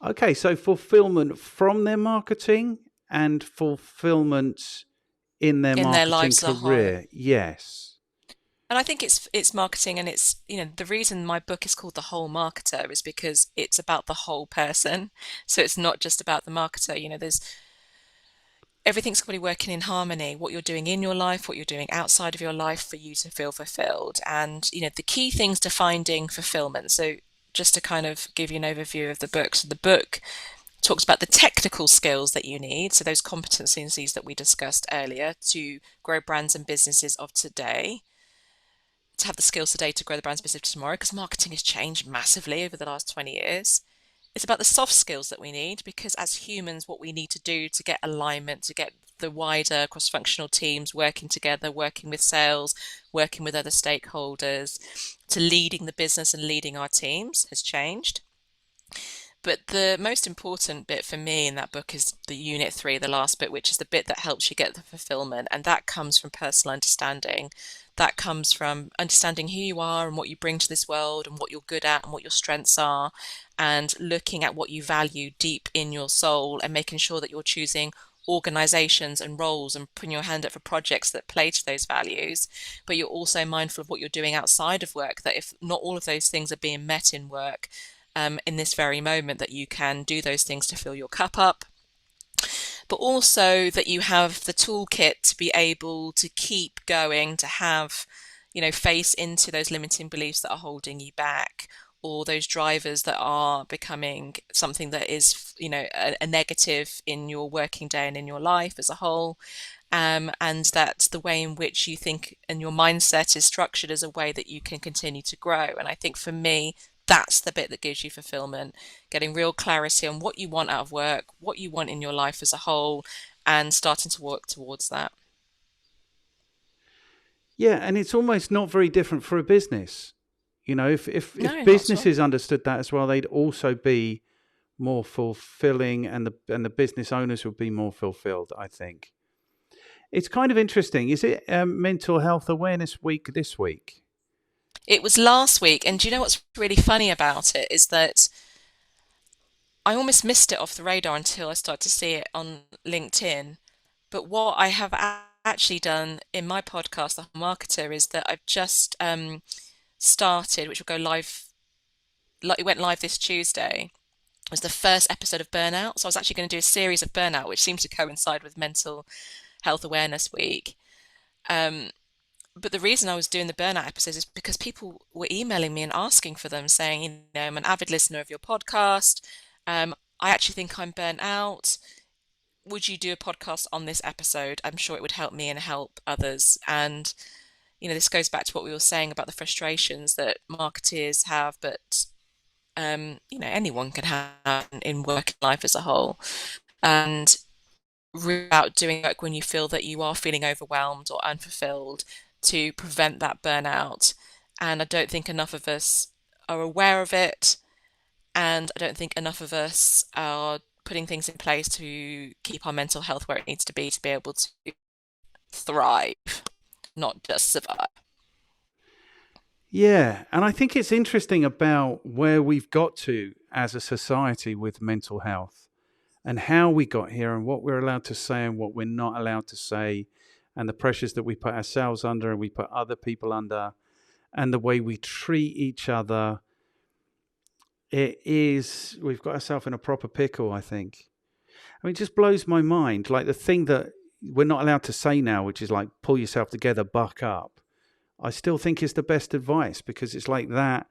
Okay, so fulfillment from their marketing and fulfillment in their marketing career. Yes. And I think it's marketing, and it's, the reason my book is called The Whole Marketer is because it's about the whole person. So it's not just about the marketer. Everything's got to be working in harmony, what you're doing in your life, what you're doing outside of your life for you to feel fulfilled. And, the key things to finding fulfillment. So just to kind of give you an overview of the book. So the book talks about the technical skills that you need. So those competencies that we discussed earlier to grow brands and businesses of today, to have the skills today to grow the brands and business of tomorrow, because marketing has changed massively over the last 20 years. It's about the soft skills that we need, because as humans, what we need to do to get alignment, to get the wider cross-functional teams working together, working with sales, working with other stakeholders, to leading the business and leading our teams has changed. But the most important bit for me in that book is the Unit 3, the last bit, which is the bit that helps you get the fulfillment. And that comes from personal understanding. That comes from understanding who you are and what you bring to this world and what you're good at and what your strengths are, and looking at what you value deep in your soul and making sure that you're choosing organizations and roles and putting your hand up for projects that play to those values. But you're also mindful of what you're doing outside of work, that if not all of those things are being met in work, in this very moment, that you can do those things to fill your cup up, but also that you have the toolkit to be able to keep going, to have, face into those limiting beliefs that are holding you back, or those drivers that are becoming something that is, a negative in your working day and in your life as a whole. And that the way in which you think and your mindset is structured as a way that you can continue to grow. And I think for me, that's the bit that gives you fulfillment, getting real clarity on what you want out of work, what you want in your life as a whole, and starting to work towards that. Yeah, and it's almost not very different for a business. If No, businesses understood that as well, they'd also be more fulfilling, and the business owners would be more fulfilled, I think. It's kind of interesting. Is it Mental Health Awareness Week this week? It was last week, and do you know what's really funny about it is that I almost missed it off the radar until I started to see it on LinkedIn. But what I have actually done in my podcast, The Marketer, is that I've just started, which will go live, it went live this Tuesday, was the first episode of Burnout. So I was actually going to do a series of Burnout, which seems to coincide with Mental Health Awareness Week. But the reason I was doing the burnout episodes is because people were emailing me and asking for them, saying, I'm an avid listener of your podcast. I actually think I'm burnt out. Would you do a podcast on this episode? I'm sure it would help me and help others. And, this goes back to what we were saying about the frustrations that marketeers have, but, anyone can have in work life as a whole. And about doing work when you feel that you are feeling overwhelmed or unfulfilled, to prevent that burnout. And I don't think enough of us are aware of it. And I don't think enough of us are putting things in place to keep our mental health where it needs to be able to thrive, not just survive. Yeah, and I think it's interesting about where we've got to as a society with mental health and how we got here and what we're allowed to say and what we're not allowed to say, and the pressures that we put ourselves under and we put other people under, and the way we treat each other. We've got ourselves in a proper pickle, I think. I mean, it just blows my mind. Like the thing that we're not allowed to say now, which is like, pull yourself together, buck up. I still think is the best advice, because it's like that.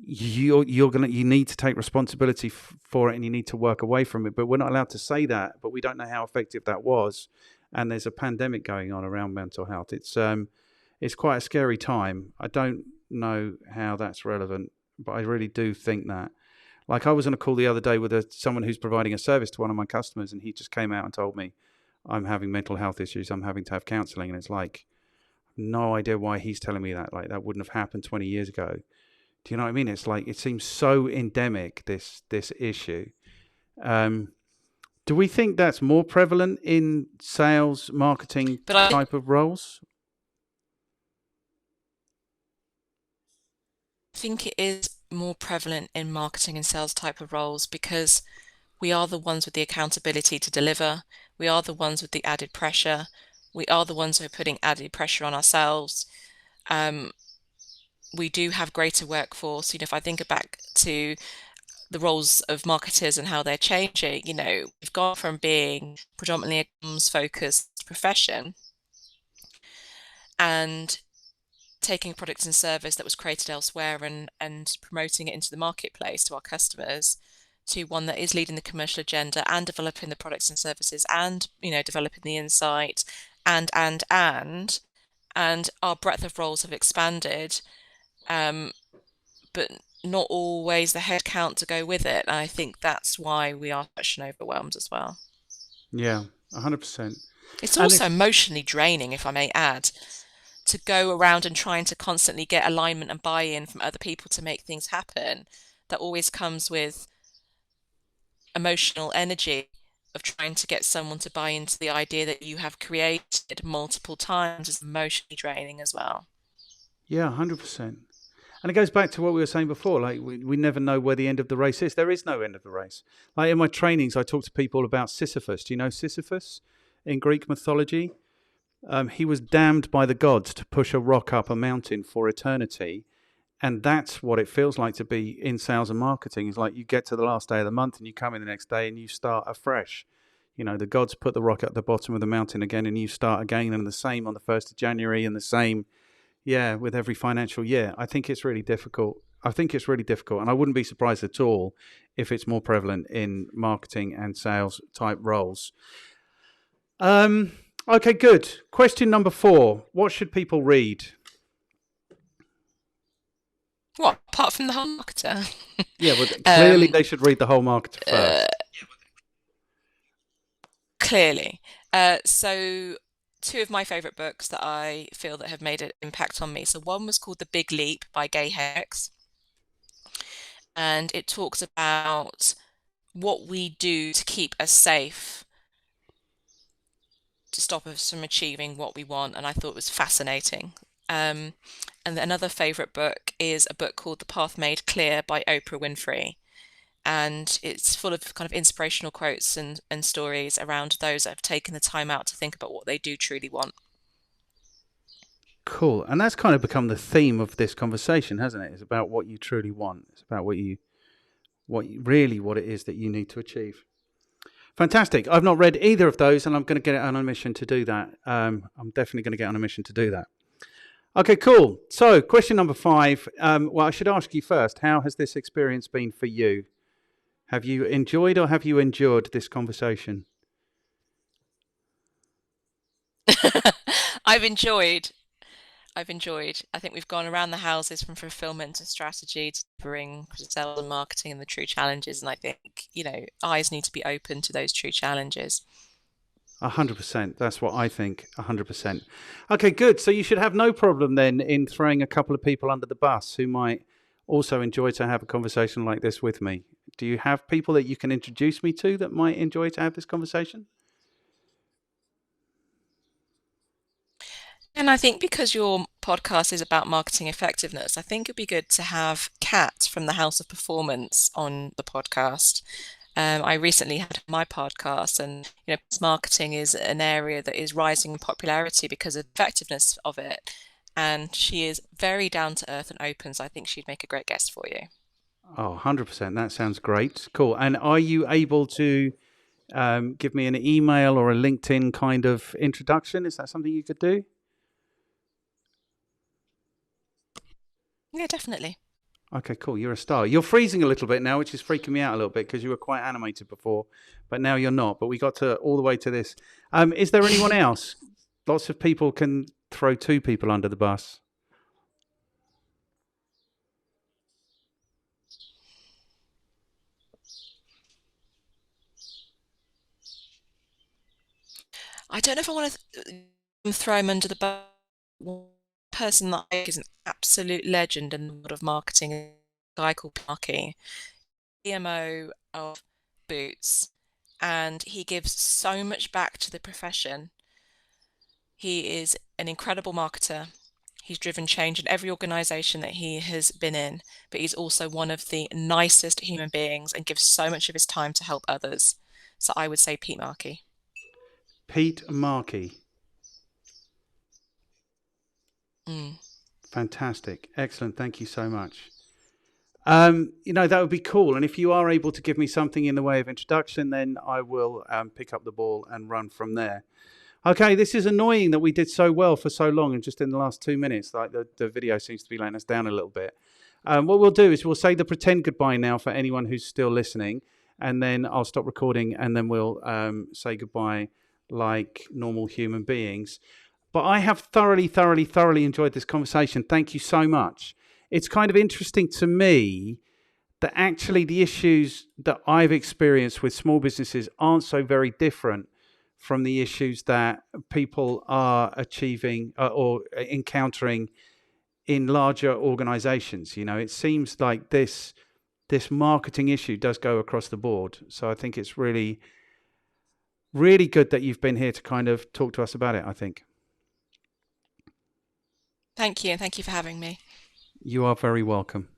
You need to take responsibility for it, and you need to work away from it. But we're not allowed to say that. But we don't know how effective that was. And there's a pandemic going on around mental health. It's quite a scary time. I don't know how that's relevant, but I really do think that. Like, I was on a call the other day with someone who's providing a service to one of my customers, and he just came out and told me, I'm having mental health issues. I'm having to have counselling. And it's like, no idea why he's telling me that. Like, that wouldn't have happened 20 years ago. Do you know what I mean? It's like, it seems so endemic, this issue. Do we think that's more prevalent in sales, marketing type of roles? I think it is more prevalent in marketing and sales type of roles, because we are the ones with the accountability to deliver. We are the ones with the added pressure. We are the ones who are putting added pressure on ourselves. We do have greater workforce. If I think back to the roles of marketers and how they're changing, we've gone from being predominantly a comms-focused profession and taking a product and service that was created elsewhere and promoting it into the marketplace to our customers, to one that is leading the commercial agenda and developing the products and services and, developing the insight and our breadth of roles have expanded, but not always the head count to go with it. And I think that's why we are such overwhelmed as well. Yeah, 100%. It's also emotionally draining, if I may add, to go around and trying to constantly get alignment and buy-in from other people to make things happen. That always comes with emotional energy of trying to get someone to buy into the idea that you have created multiple times is emotionally draining as well. Yeah, 100%. And it goes back to what we were saying before, like we never know where the end of the race is. There is no end of the race. Like in my trainings, I talk to people about Sisyphus. Do you know Sisyphus in Greek mythology? He was damned by the gods to push a rock up a mountain for eternity. And that's what it feels like to be in sales and marketing. It's like you get to the last day of the month and you come in the next day and you start afresh. The gods put the rock at the bottom of the mountain again and you start again, and the same on the 1st of January and the same, with every financial year. I think it's really difficult. And I wouldn't be surprised at all if it's more prevalent in marketing and sales type roles. Okay, good. Question number 4. What should people read? What, apart from The Whole Marketer? Yeah, but clearly they should read The Whole Marketer first. Clearly. So 2 of my favourite books that I feel that have made an impact on me. So one was called The Big Leap by Gay Hendricks. And it talks about what we do to keep us safe, to stop us from achieving what we want. And I thought it was fascinating. And another favourite book is a book called The Path Made Clear by Oprah Winfrey. And it's full of kind of inspirational quotes and stories around those that have taken the time out to think about what they do truly want. Cool. And that's kind of become the theme of this conversation, hasn't it? It's about what you truly want. It's about what it is that you need to achieve. Fantastic. I've not read either of those, and I'm going to get on a mission to do that. I'm definitely going to get on a mission to do that. Okay, cool. So question number 5. Well, I should ask you first, how has this experience been for you? Have you enjoyed or have you endured this conversation? I've enjoyed. I think we've gone around the houses from fulfilment to strategy to bring sales and marketing and the true challenges. And I think, eyes need to be open to those true challenges. 100%. That's what I think. 100%. Okay, good. So you should have no problem then in throwing a couple of people under the bus who might also enjoy to have a conversation like this with me. Do you have people that you can introduce me to that might enjoy to have this conversation? And I think because your podcast is about marketing effectiveness, I think it'd be good to have Kat from the House of Performance on the podcast. I recently had my podcast, and marketing is an area that is rising in popularity because of the effectiveness of it. And she is very down to earth and open, so I think she'd make a great guest for you. Oh, 100%. That sounds great. Cool. And are you able to give me an email or a LinkedIn kind of introduction? Is that something you could do? Yeah, definitely. Okay, cool. You're a star. You're freezing a little bit now, which is freaking me out a little bit because you were quite animated before, but now you're not. But we got to all the way to this. Is there anyone else? Lots of people can throw two people under the bus. I don't know if I want to throw him under the bus. One person that I think is an absolute legend in the world of marketing is a guy called Marky, CMO of Boots, and he gives so much back to the profession. He is an incredible marketer. He's driven change in every organization that he has been in, but he's also one of the nicest human beings and gives so much of his time to help others. So I would say Pete Markey. Pete Markey. Fantastic. Excellent. Thank you so much. That would be cool. And if you are able to give me something in the way of introduction, then I will pick up the ball and run from there. Okay, this is annoying that we did so well for so long and just in the last 2 minutes, like the video seems to be letting us down a little bit. What we'll do is we'll say the pretend goodbye now for anyone who's still listening, and then I'll stop recording and then we'll say goodbye like normal human beings. But I have thoroughly enjoyed this conversation. Thank you so much. It's kind of interesting to me that actually the issues that I've experienced with small businesses aren't so very different from the issues that people are achieving or encountering in larger organizations. It seems like this marketing issue does go across the board. So I think it's really, really good that you've been here to kind of talk to us about it, I think. Thank you, and thank you for having me. You are very welcome.